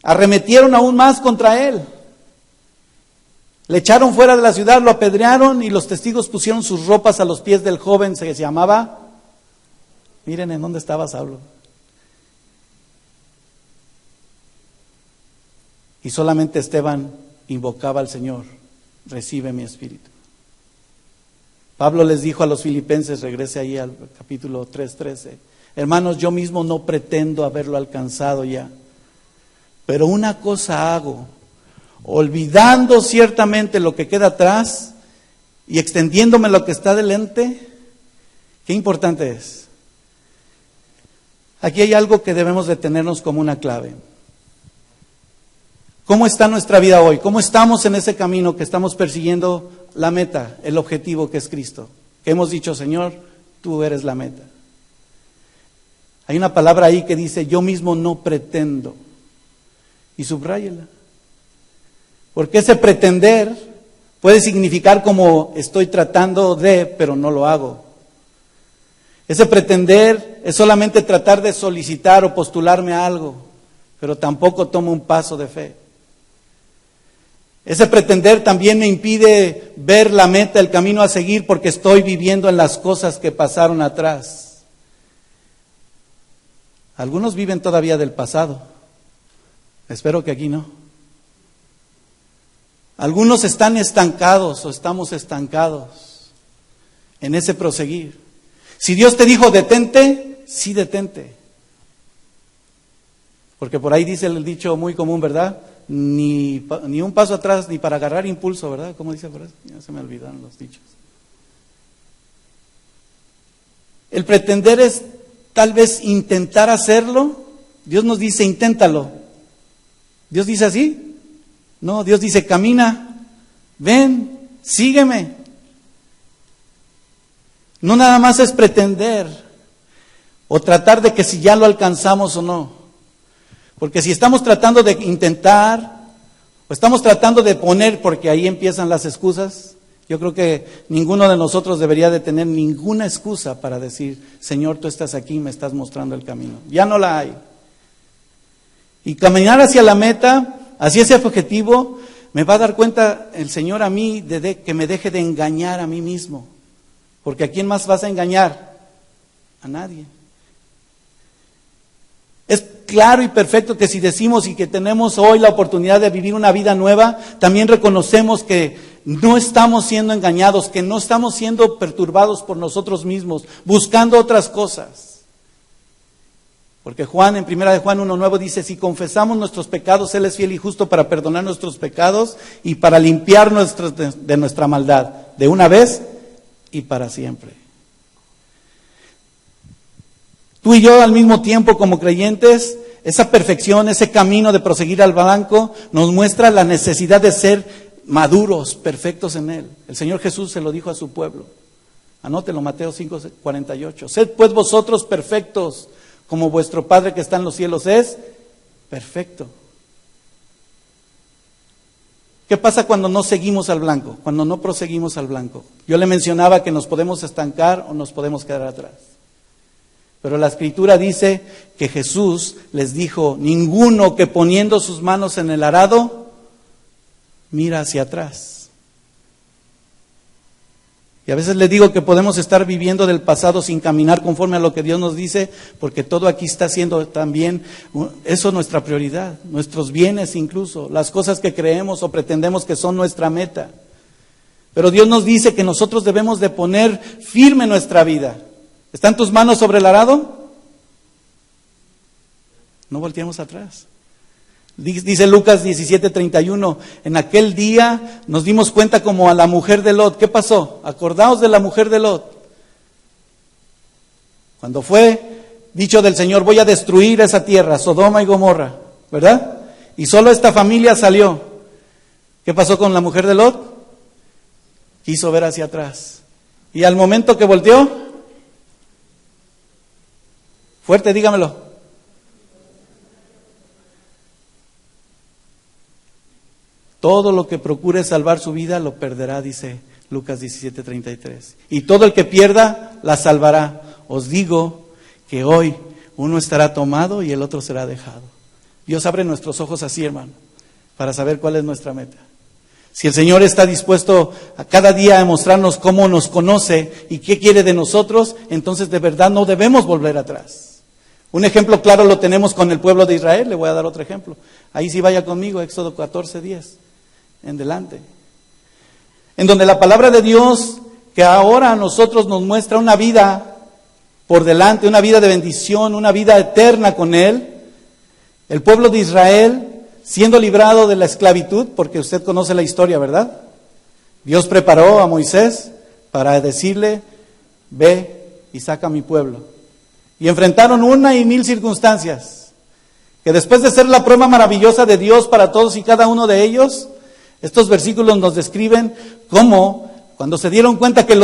Speaker 1: Arremetieron aún más contra él. Le echaron fuera de la ciudad, lo apedrearon y los testigos pusieron sus ropas a los pies del joven que se llamaba, miren en dónde estaba Saulo. Y solamente Esteban invocaba al Señor, recibe mi espíritu. Pablo les dijo a los filipenses, regrese ahí al capítulo 3:13, hermanos, yo mismo no pretendo haberlo alcanzado ya, pero una cosa hago, olvidando ciertamente lo que queda atrás y extendiéndome lo que está delante. Qué importante es. Aquí hay algo que debemos de tenernos como una clave. ¿Cómo está nuestra vida hoy? ¿Cómo estamos en ese camino que estamos persiguiendo la meta, el objetivo que es Cristo? Que hemos dicho, Señor, tú eres la meta. Hay una palabra ahí que dice, yo mismo no pretendo. Y subráyela. Porque ese pretender puede significar como estoy tratando de, pero no lo hago. Ese pretender es solamente tratar de solicitar o postularme a algo, pero tampoco tomo un paso de fe. Ese pretender también me impide ver la meta, el camino a seguir, porque estoy viviendo en las cosas que pasaron atrás. Algunos viven todavía del pasado. Espero que aquí no. Algunos están estancados o estamos estancados en ese proseguir. Si Dios te dijo detente, sí detente. Porque por ahí dice el dicho muy común, ¿verdad? Ni un paso atrás ni para agarrar impulso, ¿verdad? ¿Cómo dice por eso? Ya se me olvidaron los dichos. El pretender es tal vez intentar hacerlo. Dios nos dice inténtalo. ¿Dios dice así? No, Dios dice camina, ven, sígueme. No nada más es pretender o tratar de que si ya lo alcanzamos o no. Porque si estamos tratando de intentar o estamos tratando de poner, porque ahí empiezan las excusas, yo creo que ninguno de nosotros debería de tener ninguna excusa para decir, Señor, tú estás aquí y me estás mostrando el camino. Ya no la hay. Y caminar hacia la meta, hacia ese objetivo, me va a dar cuenta el Señor a mí de que me deje de engañar a mí mismo. Porque ¿a quién más vas a engañar? A nadie. Es claro y perfecto que si decimos y que tenemos hoy la oportunidad de vivir una vida nueva, también reconocemos que no estamos siendo engañados, que no estamos siendo perturbados por nosotros mismos, buscando otras cosas. Porque Juan, en 1 de Juan 1:9 dice, si confesamos nuestros pecados, Él es fiel y justo para perdonar nuestros pecados y para limpiarnos de nuestra maldad, de una vez y para siempre. Tú y yo al mismo tiempo como creyentes, esa perfección, ese camino de proseguir al blanco, nos muestra la necesidad de ser maduros, perfectos en Él. El Señor Jesús se lo dijo a su pueblo. Anótelo, Mateo 5:48. Sed pues vosotros perfectos, como vuestro Padre que está en los cielos es perfecto. ¿Qué pasa cuando no seguimos al blanco? Cuando no proseguimos al blanco. Yo le mencionaba que nos podemos estancar o nos podemos quedar atrás. Pero la Escritura dice que Jesús les dijo, ninguno que poniendo sus manos en el arado, mira hacia atrás. Y a veces les digo que podemos estar viviendo del pasado sin caminar conforme a lo que Dios nos dice, porque todo aquí está siendo también, eso nuestra prioridad, nuestros bienes incluso, las cosas que creemos o pretendemos que son nuestra meta. Pero Dios nos dice que nosotros debemos de poner firme nuestra vida. ¿Están tus manos sobre el arado? No volteemos atrás. Dice Lucas 17:31, en aquel día nos dimos cuenta como a la mujer de Lot. ¿Qué pasó? Acordaos de la mujer de Lot. Cuando fue dicho del Señor, voy a destruir esa tierra, Sodoma y Gomorra, ¿verdad? Y solo esta familia salió. ¿Qué pasó con la mujer de Lot? Quiso ver hacia atrás. Y al momento que volteó, fuerte, dígamelo. Todo lo que procure salvar su vida lo perderá, dice Lucas 17:33. Y todo el que pierda la salvará. Os digo que hoy uno estará tomado y el otro será dejado. Dios abre nuestros ojos así, hermano, para saber cuál es nuestra meta. Si el Señor está dispuesto a cada día a mostrarnos cómo nos conoce y qué quiere de nosotros, entonces de verdad no debemos volver atrás. Un ejemplo claro lo tenemos con el pueblo de Israel. Le voy a dar otro ejemplo. Ahí sí vaya conmigo, Éxodo 14:10. En delante, en donde la palabra de Dios que ahora a nosotros nos muestra una vida por delante, una vida de bendición, una vida eterna con Él. El pueblo de Israel siendo librado de la esclavitud, porque usted conoce la historia, ¿verdad? Dios preparó a Moisés para decirle, ve y saca a mi pueblo. y enfrentaron 1,000 circunstancias, que después de ser la prueba maravillosa de Dios para todos y cada uno de ellos, estos versículos nos describen cómo, cuando se dieron cuenta que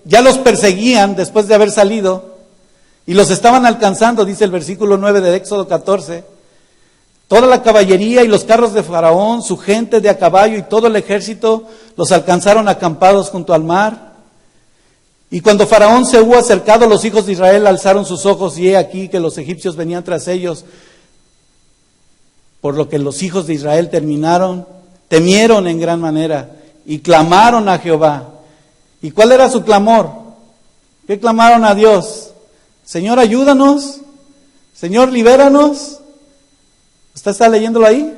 Speaker 1: ya los perseguían después de haber salido, y los estaban alcanzando, dice el versículo 9 de Éxodo 14, toda la caballería y los carros de Faraón, su gente de a caballo y todo el ejército, los alcanzaron acampados junto al mar. Y cuando Faraón se hubo acercado, los hijos de Israel alzaron sus ojos, y he aquí que los egipcios venían tras ellos, por lo que los hijos de Israel temieron en gran manera, y clamaron a Jehová. ¿Y cuál era su clamor? ¿Qué clamaron a Dios? Señor, ayúdanos. Señor, libéranos. ¿Usted está leyéndolo ahí?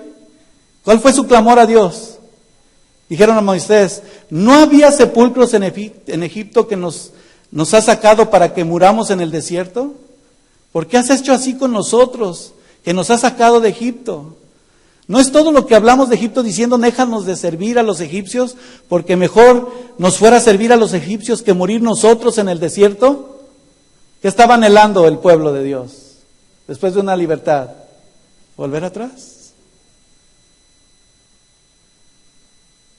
Speaker 1: ¿Cuál fue su clamor a Dios? Dijeron a Moisés, ¿no había sepulcros en Egipto que nos has sacado para que muramos en el desierto? ¿Por qué has hecho así con nosotros, que nos has sacado de Egipto? ¿No es todo lo que hablamos de Egipto diciendo, déjanos de servir a los egipcios, porque mejor nos fuera servir a los egipcios que morir nosotros en el desierto? ¿Qué estaba anhelando el pueblo de Dios después de una libertad? ¿Volver atrás?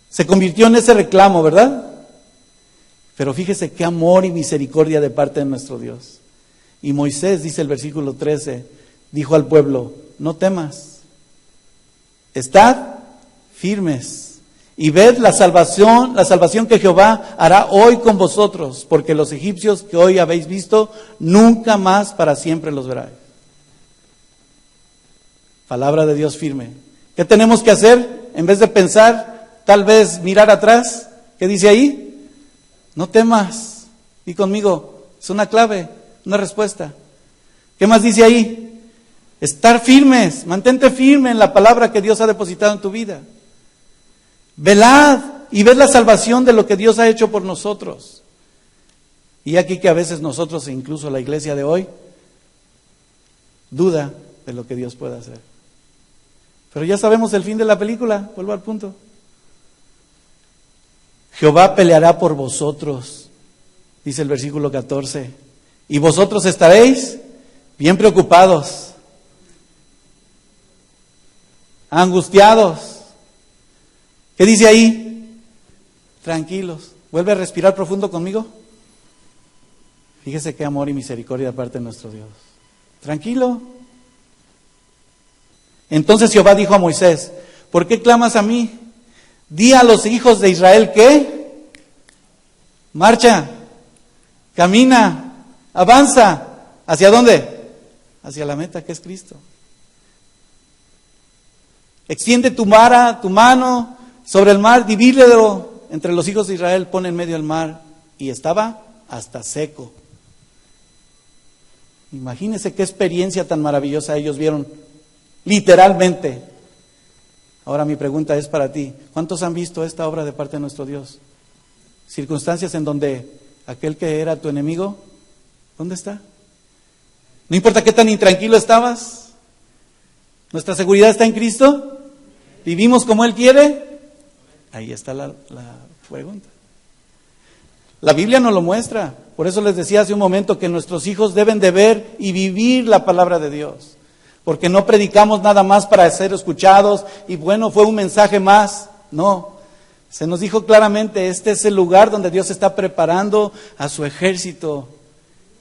Speaker 1: Se convirtió en ese reclamo, ¿verdad? Pero fíjese qué amor y misericordia de parte de nuestro Dios. Y Moisés, dice el versículo 13, dijo al pueblo, no temas, estad firmes y ved la salvación que Jehová hará hoy con vosotros, porque los egipcios que hoy habéis visto, nunca más para siempre los veráis. Palabra de Dios firme. ¿Qué tenemos que hacer? En vez de pensar, tal vez mirar atrás, ¿qué dice ahí? No temas. Y conmigo, es una clave, una respuesta. ¿Qué más dice ahí? Estar firmes, mantente firme en la palabra que Dios ha depositado en tu vida. Velad y ved la salvación de lo que Dios ha hecho por nosotros. Y aquí que a veces nosotros, e incluso la iglesia de hoy, duda de lo que Dios puede hacer. Pero ya sabemos el fin de la película, vuelvo al punto. Jehová peleará por vosotros, dice el versículo 14, y vosotros estaréis bien preocupados, angustiados. ¿Qué dice ahí? Tranquilos. Vuelve a respirar profundo conmigo. Fíjese qué amor y misericordia de parte de nuestro Dios. Tranquilo. Entonces Jehová dijo a Moisés, ¿por qué clamas a mí? Di a los hijos de Israel que marcha, camina, avanza. ¿Hacia dónde? Hacia la meta que es Cristo. Extiende tu mano sobre el mar, divídelo entre los hijos de Israel, pon en medio del mar. Y estaba hasta seco. Imagínense qué experiencia tan maravillosa ellos vieron, literalmente. Ahora mi pregunta es para ti, ¿cuántos han visto esta obra de parte de nuestro Dios? Circunstancias en donde aquel que era tu enemigo, ¿dónde está? No importa qué tan intranquilo estabas, nuestra seguridad está en Cristo, vivimos como Él quiere, ahí está la pregunta. La Biblia nos lo muestra, por eso les decía hace un momento que nuestros hijos deben de ver y vivir la palabra de Dios. Porque no predicamos nada más para ser escuchados y bueno, fue un mensaje más. No, se nos dijo claramente, este es el lugar donde Dios está preparando a su ejército.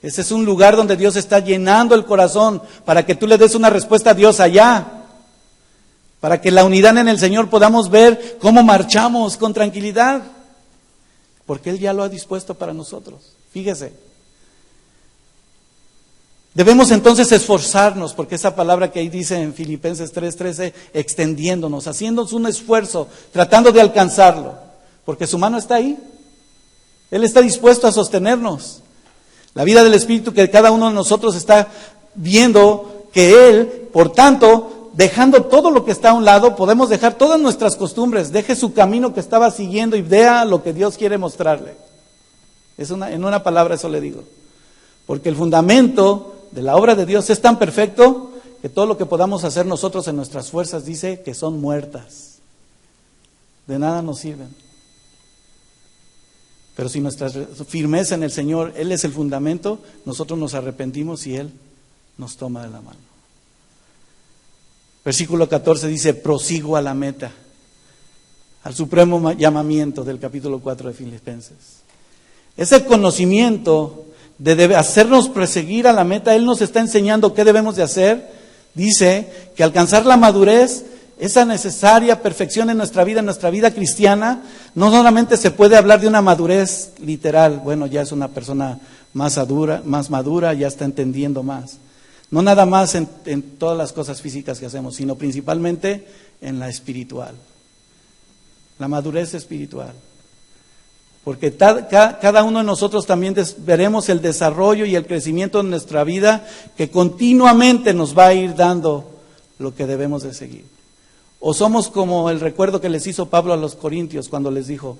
Speaker 1: Ese es un lugar donde Dios está llenando el corazón para que tú le des una respuesta a Dios allá. Para que la unidad en el Señor podamos ver cómo marchamos con tranquilidad. Porque Él ya lo ha dispuesto para nosotros. Fíjese. Debemos entonces esforzarnos, porque esa palabra que ahí dice en Filipenses 3:13, extendiéndonos, haciéndonos un esfuerzo, tratando de alcanzarlo, porque su mano está ahí. Él está dispuesto a sostenernos. La vida del Espíritu que cada uno de nosotros está viendo que Él, por tanto, dejando todo lo que está a un lado, podemos dejar todas nuestras costumbres, deje su camino que estaba siguiendo y vea lo que Dios quiere mostrarle. En una palabra eso le digo. Porque el fundamento de la obra de Dios es tan perfecto que todo lo que podamos hacer nosotros en nuestras fuerzas dice que son muertas. De nada nos sirven. Pero si nuestra firmeza en el Señor, Él es el fundamento, nosotros nos arrepentimos y Él nos toma de la mano. Versículo 14 dice, prosigo a la meta, al supremo llamamiento del capítulo 4 de Filipenses. Ese conocimiento de hacernos perseguir a la meta, Él nos está enseñando qué debemos de hacer. Dice que alcanzar la madurez, esa necesaria perfección en nuestra vida cristiana, no solamente se puede hablar de una madurez literal, bueno, ya es una persona más madura, ya está entendiendo más. No nada más en todas las cosas físicas que hacemos, sino principalmente en la espiritual. La madurez espiritual. Porque cada uno de nosotros también veremos el desarrollo y el crecimiento de nuestra vida que continuamente nos va a ir dando lo que debemos de seguir. O somos como el recuerdo que les hizo Pablo a los Corintios cuando les dijo,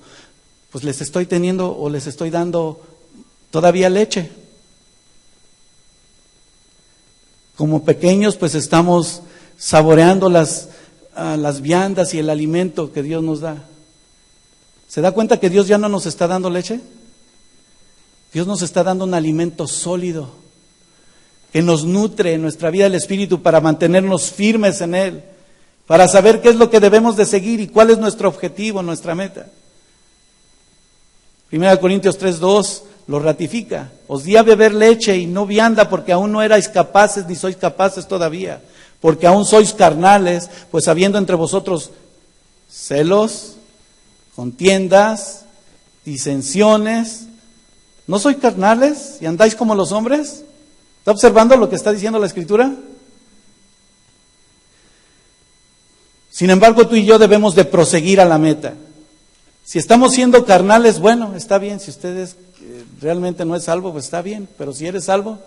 Speaker 1: pues les estoy teniendo o les estoy dando todavía leche. Como pequeños pues estamos saboreando las viandas y el alimento que Dios nos da. ¿Se da cuenta que Dios ya no nos está dando leche? Dios nos está dando un alimento sólido que nos nutre en nuestra vida del Espíritu para mantenernos firmes en Él, para saber qué es lo que debemos de seguir y cuál es nuestro objetivo, nuestra meta. 1 Corintios 3:2 lo ratifica. Os di a beber leche y no vianda porque aún no erais capaces ni sois capaces todavía, porque aún sois carnales, pues habiendo entre vosotros celos, contiendas, disensiones. ¿No sois carnales y andáis como los hombres? ¿Está observando lo que está diciendo la Escritura? Sin embargo, tú y yo debemos de proseguir a la meta. Si estamos siendo carnales, bueno, está bien. Si ustedes realmente no es salvo, pues está bien. Pero si eres salvo,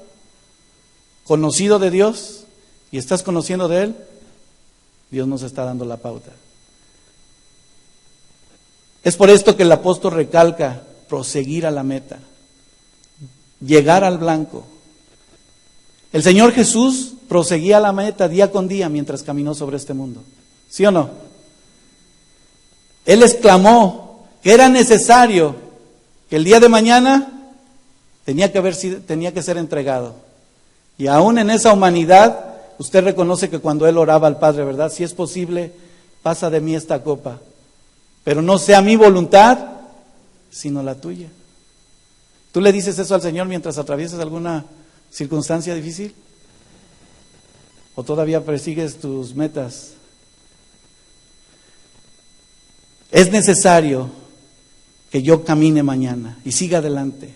Speaker 1: conocido de Dios y estás conociendo de Él, Dios nos está dando la pauta. Es por esto que el apóstol recalca proseguir a la meta, llegar al blanco. El Señor Jesús proseguía a la meta día con día mientras caminó sobre este mundo. ¿Sí o no? Él exclamó que era necesario, que el día de mañana tenía que ser entregado. Y aún en esa humanidad, usted reconoce que cuando Él oraba al Padre, ¿verdad? Si es posible, pasa de mí esta copa, pero no sea mi voluntad, sino la tuya. ¿Tú le dices eso al Señor mientras atraviesas alguna circunstancia difícil? ¿O todavía persigues tus metas? Es necesario que yo camine mañana y siga adelante,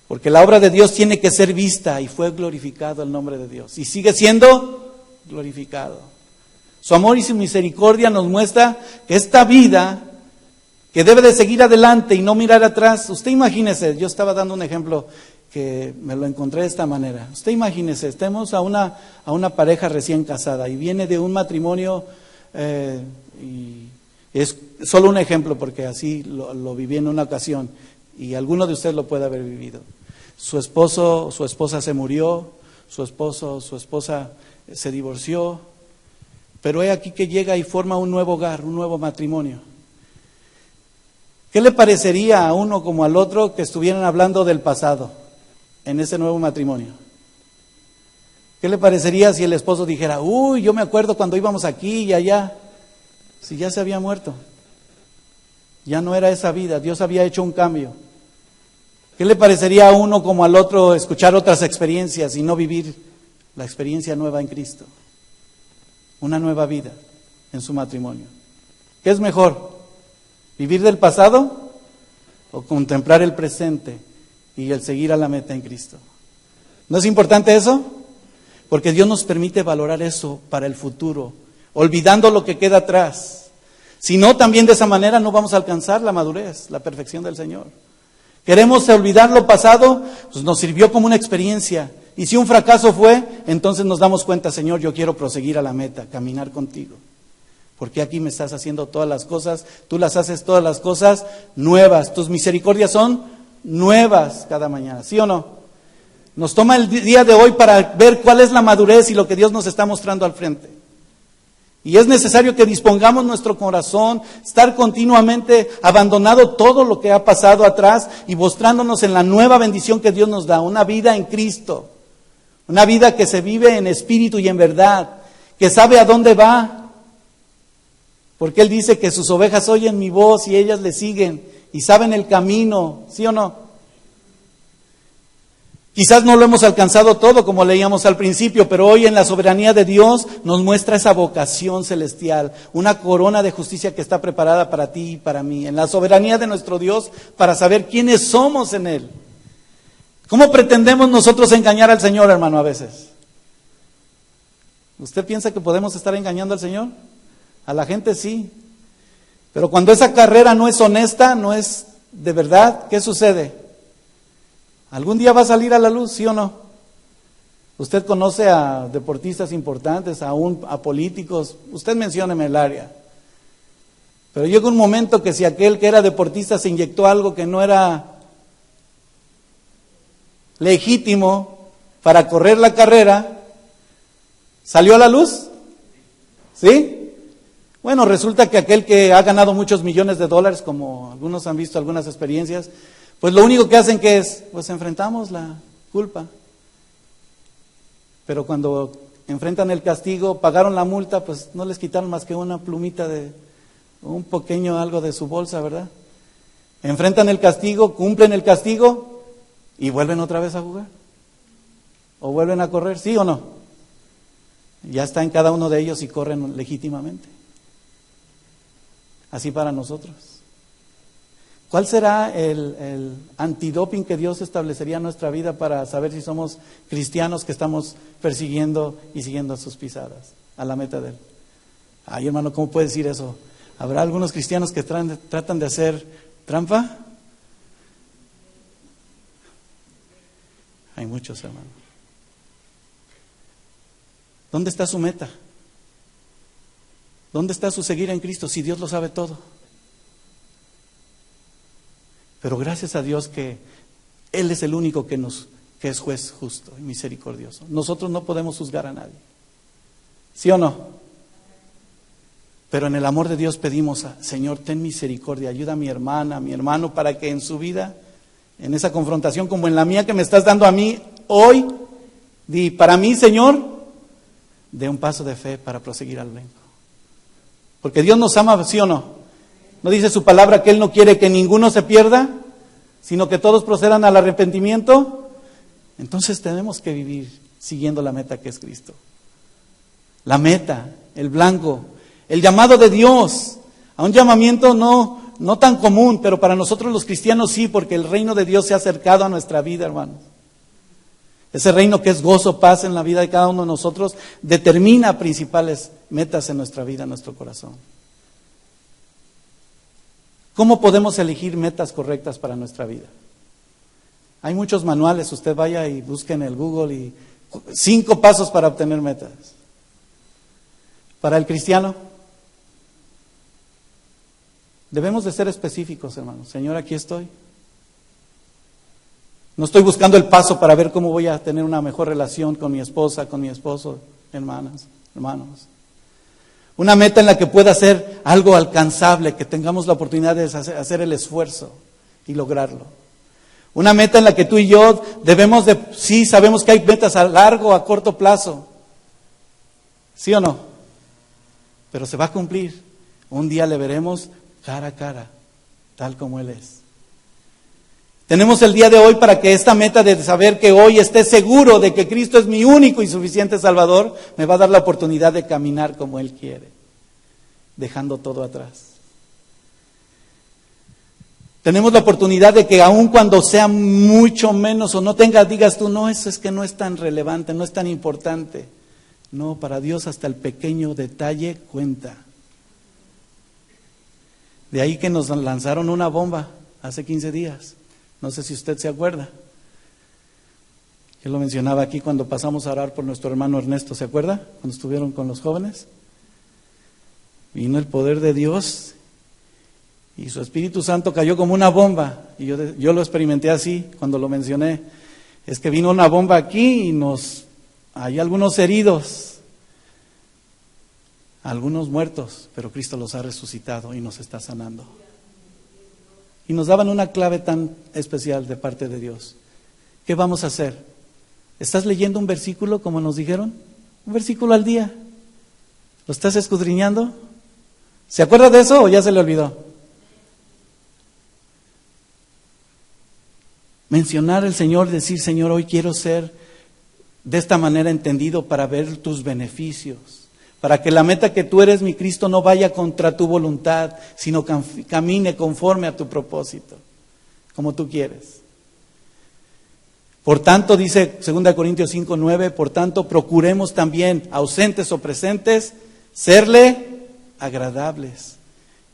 Speaker 1: porque la obra de Dios tiene que ser vista y fue glorificado el nombre de Dios y sigue siendo glorificado. Su amor y su misericordia nos muestra que esta vida que debe de seguir adelante y no mirar atrás. Usted imagínese, yo estaba dando un ejemplo que me lo encontré de esta manera. Usted imagínese, estemos a una pareja recién casada y viene de un matrimonio y es solo un ejemplo porque así lo viví en una ocasión y alguno de ustedes lo puede haber vivido. Su esposo, su esposa se murió, su esposa se divorció, pero he aquí que llega y forma un nuevo hogar, un nuevo matrimonio. ¿Qué le parecería a uno como al otro que estuvieran hablando del pasado en ese nuevo matrimonio? ¿Qué le parecería si el esposo dijera, uy, yo me acuerdo cuando íbamos aquí y allá? Si ya se había muerto, ya no era esa vida, Dios había hecho un cambio. ¿Qué le parecería a uno como al otro escuchar otras experiencias y no vivir la experiencia nueva en Cristo? Una nueva vida en su matrimonio. ¿Qué es mejor? ¿Vivir del pasado o contemplar el presente y el seguir a la meta en Cristo? ¿No es importante eso? Porque Dios nos permite valorar eso para el futuro, olvidando lo que queda atrás. Si no, también de esa manera no vamos a alcanzar la madurez, la perfección del Señor. Queremos olvidar lo pasado, pues nos sirvió como una experiencia. Y si un fracaso fue, entonces nos damos cuenta, Señor, yo quiero proseguir a la meta, caminar contigo. Porque aquí me estás haciendo todas las cosas, tú las haces todas las cosas nuevas. Tus misericordias son nuevas cada mañana, ¿sí o no? Nos toma el día de hoy para ver cuál es la madurez y lo que Dios nos está mostrando al frente. Y es necesario que dispongamos nuestro corazón, estar continuamente abandonado todo lo que ha pasado atrás y mostrándonos en la nueva bendición que Dios nos da, una vida en Cristo, una vida que se vive en espíritu y en verdad, que sabe a dónde va, porque Él dice que sus ovejas oyen mi voz y ellas le siguen y saben el camino, ¿sí o no? Quizás no lo hemos alcanzado todo como leíamos al principio, pero hoy en la soberanía de Dios nos muestra esa vocación celestial, una corona de justicia que está preparada para ti y para mí, en la soberanía de nuestro Dios para saber quiénes somos en Él. ¿Cómo pretendemos nosotros engañar al Señor, hermano, a veces? ¿Usted piensa que podemos estar engañando al Señor? A la gente sí, pero cuando esa carrera no es honesta, no es de verdad, ¿qué sucede? ¿Algún día va a salir a la luz, sí o no? Usted conoce a deportistas importantes, aún a políticos, usted mencióneme el área. Pero llega un momento que si aquel que era deportista se inyectó algo que no era legítimo para correr la carrera, ¿salió a la luz? ¿Sí? Bueno, resulta que aquel que ha ganado muchos millones de dólares, como algunos han visto algunas experiencias, pues lo único que hacen que es, pues enfrentamos la culpa. Pero cuando enfrentan el castigo, pagaron la multa, pues no les quitaron más que una plumita de un pequeño algo de su bolsa, ¿verdad? Enfrentan el castigo, cumplen el castigo y vuelven otra vez a jugar. O vuelven a correr, ¿sí o no? Ya está en cada uno de ellos y corren legítimamente. Así para nosotros. ¿Cuál será el antidoping que Dios establecería en nuestra vida para saber si somos cristianos que estamos persiguiendo y siguiendo sus pisadas, a la meta de Él? Ay, hermano, ¿cómo puede decir eso? ¿Habrá algunos cristianos que tratan de hacer trampa? Hay muchos, hermano. ¿Dónde está su meta? ¿Dónde está su seguir en Cristo si Dios lo sabe todo? Pero gracias a Dios que Él es el único que es juez justo y misericordioso. Nosotros no podemos juzgar a nadie. ¿Sí o no? Pero en el amor de Dios pedimos, Señor, ten misericordia, ayuda a mi hermana, a mi hermano, para que en su vida, en esa confrontación como en la mía que me estás dando a mí hoy, di para mí, Señor, dé un paso de fe para proseguir al blanco. Porque Dios nos ama, ¿sí o no? ¿No dice su palabra que Él no quiere que ninguno se pierda, sino que todos procedan al arrepentimiento? Entonces tenemos que vivir siguiendo la meta que es Cristo. La meta, el blanco, el llamado de Dios, a un llamamiento no tan común, pero para nosotros los cristianos sí, porque el reino de Dios se ha acercado a nuestra vida, hermanos. Ese reino que es gozo, paz en la vida de cada uno de nosotros, determina principales metas en nuestra vida, en nuestro corazón. ¿Cómo podemos elegir metas correctas para nuestra vida? Hay muchos manuales, usted vaya y busque en el Google y 5 pasos para obtener metas. Para el cristiano, debemos de ser específicos, hermanos. Señor, aquí estoy. No estoy buscando el paso para ver cómo voy a tener una mejor relación con mi esposa, con mi esposo, hermanos. Una meta en la que pueda ser algo alcanzable, que tengamos la oportunidad de hacer el esfuerzo y lograrlo. Una meta en la que tú y yo debemos de, sí, sabemos que hay metas a largo, a corto plazo. ¿Sí o no? Pero se va a cumplir. Un día le veremos cara a cara, tal como Él es. Tenemos el día de hoy para que esta meta de saber que hoy esté seguro de que Cristo es mi único y suficiente Salvador, me va a dar la oportunidad de caminar como Él quiere, dejando todo atrás. Tenemos la oportunidad de que aun cuando sea mucho menos o no digas tú, no, eso es que no es tan relevante, no es tan importante. No, para Dios hasta el pequeño detalle cuenta. De ahí que nos lanzaron una bomba hace 15 días. No sé si usted se acuerda. Yo lo mencionaba aquí cuando pasamos a orar por nuestro hermano Ernesto, ¿se acuerda? Cuando estuvieron con los jóvenes. Vino el poder de Dios y su Espíritu Santo cayó como una bomba. Y yo lo experimenté así cuando lo mencioné. Es que vino una bomba aquí y hay algunos heridos. Algunos muertos, pero Cristo los ha resucitado y nos está sanando. Y nos daban una clave tan especial de parte de Dios. ¿Qué vamos a hacer? ¿Estás leyendo un versículo como nos dijeron? Un versículo al día. ¿Lo estás escudriñando? ¿Se acuerda de eso o ya se le olvidó? Mencionar al Señor, decir, Señor, hoy quiero ser de esta manera entendido para ver tus beneficios, para que la meta que tú eres, mi Cristo, no vaya contra tu voluntad, sino camine conforme a tu propósito, como tú quieres. Por tanto, dice 2 Corintios 5:9, por tanto, procuremos también, ausentes o presentes, serle agradables,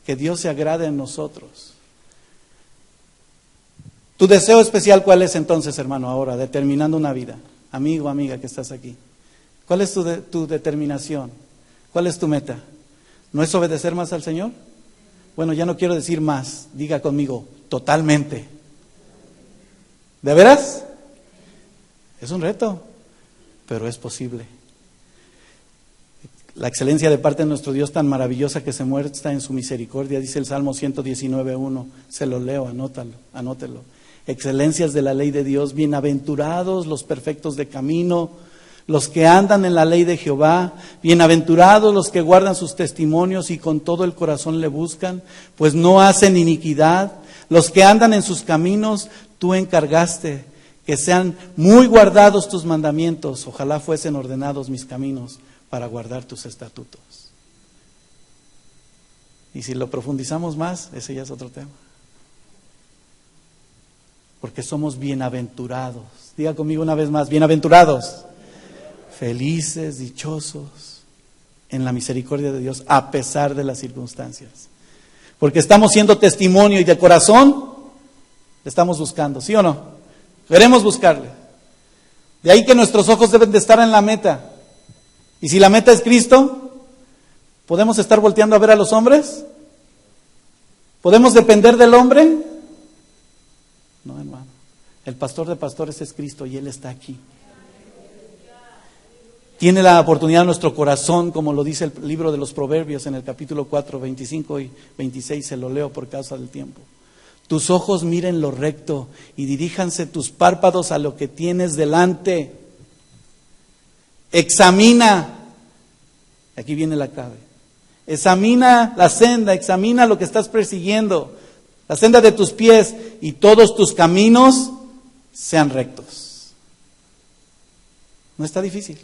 Speaker 1: que Dios se agrade en nosotros. ¿Tu deseo especial cuál es entonces, hermano, ahora, determinando una vida? Amigo, amiga que estás aquí. ¿Cuál es tu determinación? ¿Cuál es tu meta? ¿No es obedecer más al Señor? Bueno, ya no quiero decir más, diga conmigo, totalmente. ¿De veras? Es un reto, pero es posible. La excelencia de parte de nuestro Dios tan maravillosa que se muestra en su misericordia, dice el Salmo 119:1, se lo leo, anótelo. Excelencias de la ley de Dios, bienaventurados los perfectos de camino, los que andan en la ley de Jehová, bienaventurados los que guardan sus testimonios y con todo el corazón le buscan, pues no hacen iniquidad, los que andan en sus caminos, tú encargaste que sean muy guardados tus mandamientos, ojalá fuesen ordenados mis caminos para guardar tus estatutos. Y si lo profundizamos más, ese ya es otro tema. Porque somos bienaventurados. Diga conmigo una vez más, bienaventurados. Felices, dichosos en la misericordia de Dios a pesar de las circunstancias. Porque estamos siendo testimonio y de corazón le estamos buscando, ¿sí o no? Queremos buscarle. De ahí que nuestros ojos deben de estar en la meta. Y si la meta es Cristo, ¿podemos estar volteando a ver a los hombres? ¿Podemos depender del hombre? No, hermano. El pastor de pastores es Cristo y Él está aquí. Tiene la oportunidad en nuestro corazón, como lo dice el libro de los Proverbios en el capítulo 4, 25 y 26, se lo leo por causa del tiempo. Tus ojos miren lo recto y diríjanse tus párpados a lo que tienes delante. Examina, aquí viene la clave, examina la senda, examina lo que estás persiguiendo, la senda de tus pies y todos tus caminos sean rectos. No está difícil.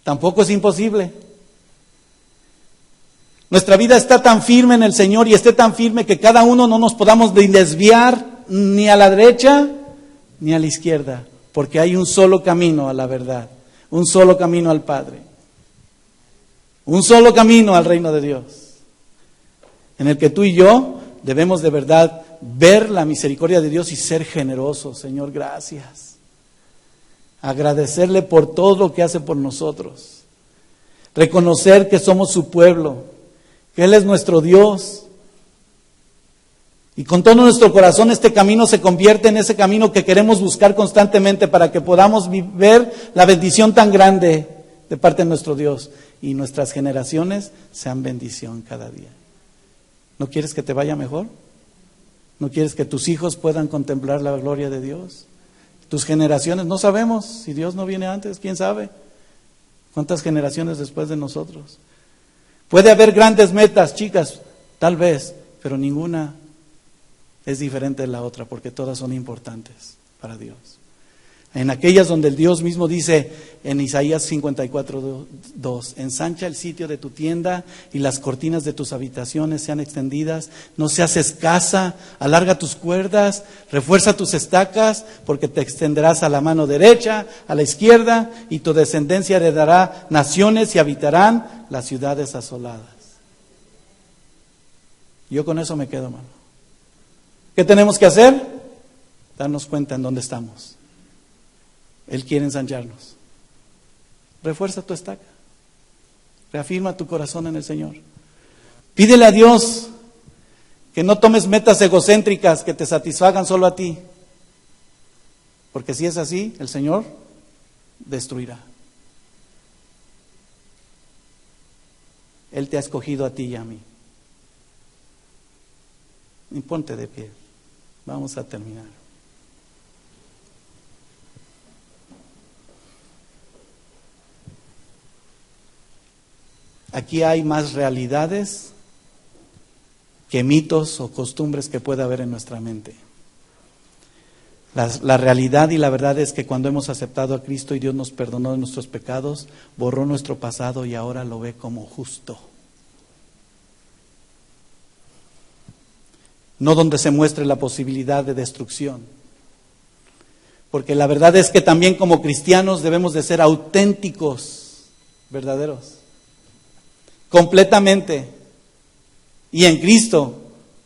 Speaker 1: Tampoco es imposible. Nuestra vida está tan firme en el Señor y esté tan firme que cada uno no nos podamos desviar ni a la derecha ni a la izquierda, porque hay un solo camino a la verdad, un solo camino al Padre, un solo camino al reino de Dios, en el que tú y yo debemos de verdad ver la misericordia de Dios y ser generosos. Señor, gracias. Agradecerle por todo lo que hace por nosotros. Reconocer que somos su pueblo, que Él es nuestro Dios. Y con todo nuestro corazón este camino se convierte en ese camino que queremos buscar constantemente para que podamos ver la bendición tan grande de parte de nuestro Dios y nuestras generaciones sean bendición cada día. ¿No quieres que te vaya mejor? ¿No quieres que tus hijos puedan contemplar la gloria de Dios? Tus generaciones, no sabemos si Dios no viene antes, quién sabe cuántas generaciones después de nosotros. Puede haber grandes metas, chicas, tal vez, pero ninguna es diferente de la otra, porque todas son importantes para Dios. En aquellas donde el Dios mismo dice en Isaías 54:2, ensancha el sitio de tu tienda y las cortinas de tus habitaciones sean extendidas, no seas escasa, alarga tus cuerdas, refuerza tus estacas, porque te extenderás a la mano derecha, a la izquierda, y tu descendencia heredará naciones y habitarán las ciudades asoladas. Yo con eso me quedo, hermano. ¿Qué tenemos que hacer? Darnos cuenta en dónde estamos. Él quiere ensancharnos. Refuerza tu estaca. Reafirma tu corazón en el Señor. Pídele a Dios que no tomes metas egocéntricas que te satisfagan solo a ti. Porque si es así, el Señor destruirá. Él te ha escogido a ti y a mí. Y ponte de pie. Vamos a terminar. Aquí hay más realidades que mitos o costumbres que pueda haber en nuestra mente. La realidad y la verdad es que cuando hemos aceptado a Cristo y Dios nos perdonó de nuestros pecados, borró nuestro pasado y ahora lo ve como justo. No donde se muestre la posibilidad de destrucción. Porque la verdad es que también como cristianos debemos de ser auténticos, verdaderos, completamente, y en Cristo,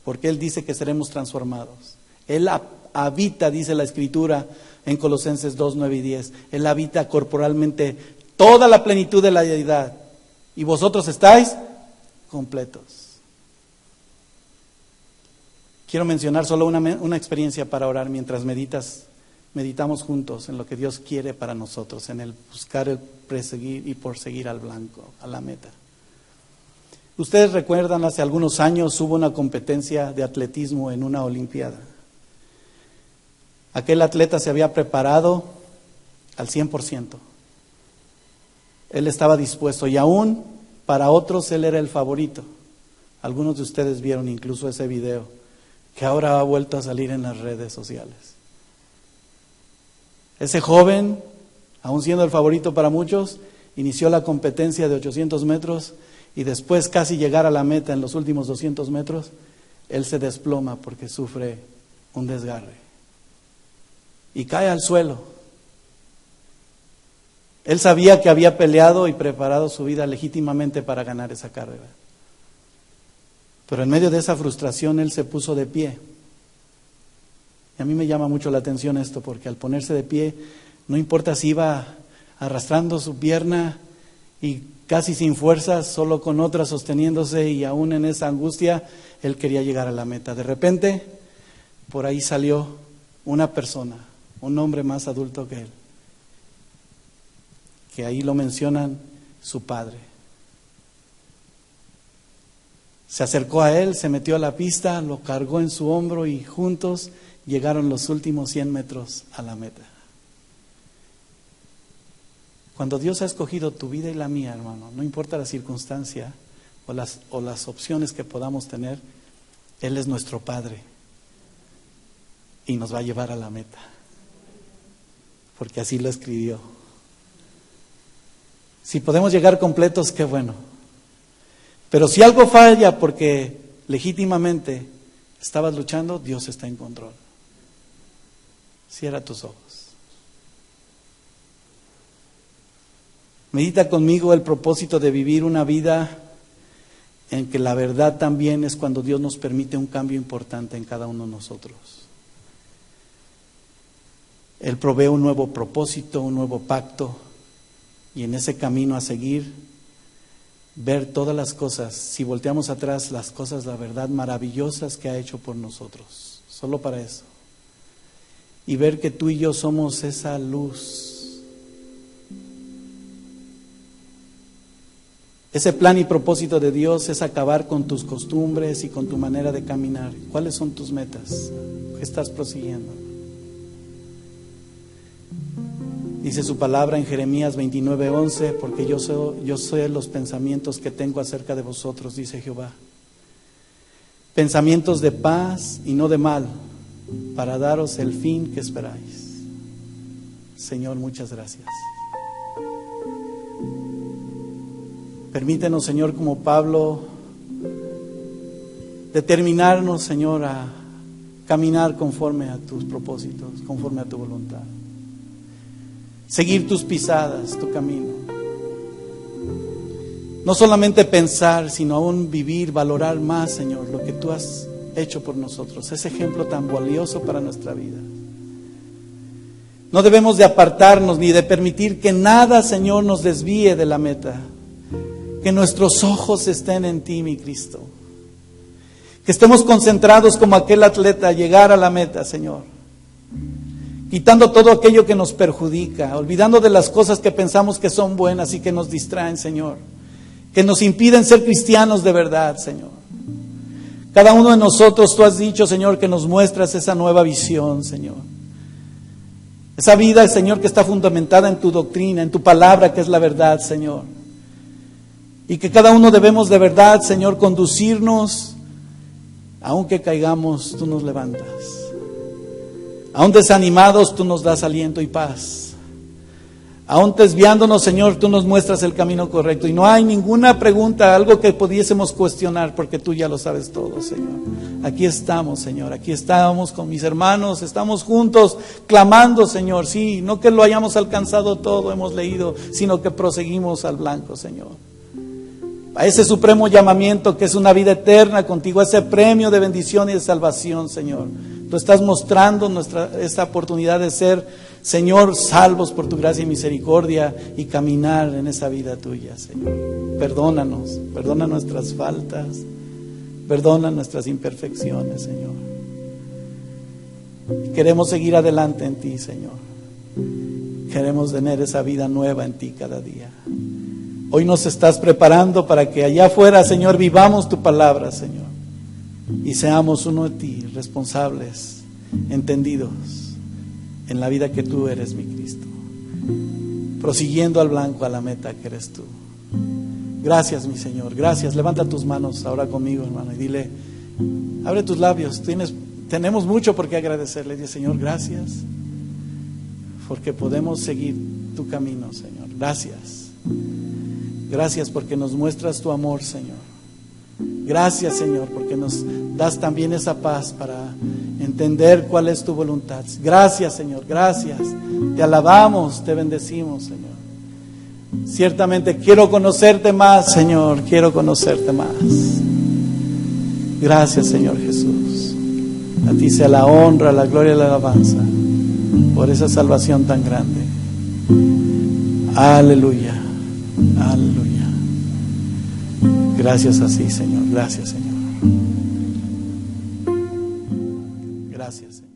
Speaker 1: porque Él dice que seremos transformados. Él habita, dice la Escritura en Colosenses 2, 9 y 10, Él habita corporalmente toda la plenitud de la deidad, y vosotros estáis completos. Quiero mencionar solo una experiencia para orar mientras meditamos juntos en lo que Dios quiere para nosotros, en el buscar, el perseguir y perseguir al blanco, a la meta. Ustedes recuerdan, hace algunos años hubo una competencia de atletismo en una olimpiada. Aquel atleta se había preparado al 100%. Él estaba dispuesto y aún para otros él era el favorito. Algunos de ustedes vieron incluso ese video que ahora ha vuelto a salir en las redes sociales. Ese joven, aún siendo el favorito para muchos, inició la competencia de 800 metros y después casi llegar a la meta en los últimos 200 metros, él se desploma porque sufre un desgarre y cae al suelo. Él sabía que había peleado y preparado su vida legítimamente para ganar esa carrera. Pero en medio de esa frustración él se puso de pie. Y a mí me llama mucho la atención esto, porque al ponerse de pie, no importa si iba arrastrando su pierna y casi sin fuerzas, solo con otra sosteniéndose, y aún en esa angustia, él quería llegar a la meta. De repente, por ahí salió una persona, un hombre más adulto que él, que ahí lo mencionan, su padre. Se acercó a él, se metió a la pista, lo cargó en su hombro y juntos llegaron los últimos 100 metros a la meta. Cuando Dios ha escogido tu vida y la mía, hermano, no importa la circunstancia o las opciones que podamos tener, Él es nuestro Padre y nos va a llevar a la meta, porque así lo escribió. Si podemos llegar completos, qué bueno. Pero si algo falla porque legítimamente estabas luchando, Dios está en control. Cierra tus ojos. Medita conmigo el propósito de vivir una vida en que la verdad también es cuando Dios nos permite un cambio importante en cada uno de nosotros. Él provee un nuevo propósito, un nuevo pacto, y en ese camino a seguir, ver todas las cosas, si volteamos atrás, las cosas, la verdad, maravillosas que ha hecho por nosotros, solo para eso. Y ver que tú y yo somos esa luz. Ese plan y propósito de Dios es acabar con tus costumbres y con tu manera de caminar. ¿Cuáles son tus metas? ¿Qué estás prosiguiendo? Dice su palabra en Jeremías 29:11, porque yo sé los pensamientos que tengo acerca de vosotros, dice Jehová. Pensamientos de paz y no de mal, para daros el fin que esperáis. Señor, muchas gracias. Permítenos, Señor, como Pablo, determinarnos, Señor, a caminar conforme a tus propósitos, conforme a tu voluntad. Seguir tus pisadas, tu camino. No solamente pensar, sino aún vivir, valorar más, Señor, lo que tú has hecho por nosotros. Ese ejemplo tan valioso para nuestra vida. No debemos de apartarnos ni de permitir que nada, Señor, nos desvíe de la meta. Que nuestros ojos estén en ti, mi Cristo. Que estemos concentrados como aquel atleta a llegar a la meta, Señor. Quitando todo aquello que nos perjudica, olvidando de las cosas que pensamos que son buenas y que nos distraen, Señor. que nos impiden ser cristianos de verdad, Señor. Cada uno de nosotros, tú has dicho, Señor, que nos muestras esa nueva visión, Señor. Esa vida, Señor, que está fundamentada en tu doctrina, en tu palabra, que es la verdad, Señor. Y que cada uno debemos de verdad, Señor, conducirnos, aunque caigamos, tú nos levantas. Aún desanimados, tú nos das aliento y paz. Aún desviándonos, Señor, tú nos muestras el camino correcto. Y no hay ninguna pregunta, algo que pudiésemos cuestionar, porque tú ya lo sabes todo, Señor. Aquí estamos, Señor. Aquí estamos con mis hermanos. Estamos juntos clamando, Señor. Sí, no que lo hayamos alcanzado todo, hemos leído, sino que proseguimos al blanco, Señor. A ese supremo llamamiento que es una vida eterna contigo, a ese premio de bendición y de salvación, Señor. Tú estás mostrando esta oportunidad de ser, Señor, salvos por tu gracia y misericordia y caminar en esa vida tuya, Señor. Perdónanos, perdona nuestras faltas, perdona nuestras imperfecciones, Señor. Queremos seguir adelante en ti, Señor. Queremos tener esa vida nueva en ti cada día. Hoy nos estás preparando para que allá afuera, Señor, vivamos tu palabra, Señor. Y seamos uno de ti, responsables, entendidos en la vida que tú eres, mi Cristo, prosiguiendo al blanco, a la meta que eres tú. Gracias, mi Señor, gracias. Levanta tus manos ahora conmigo, hermano, y dile, abre tus labios. Tenemos mucho por qué agradecerle. Dile, Señor, gracias, porque podemos seguir tu camino, Señor. Gracias. Gracias porque nos muestras tu amor, Señor. Gracias, Señor, porque nos das también esa paz para entender cuál es tu voluntad. Gracias, Señor, gracias. Te alabamos, te bendecimos, Señor. Ciertamente quiero conocerte más, Señor, quiero conocerte más. Gracias, Señor Jesús. A ti sea la honra, la gloria y la alabanza por esa salvación tan grande. Aleluya, aleluya. Gracias así, Señor. Gracias, Señor. Gracias, Señor.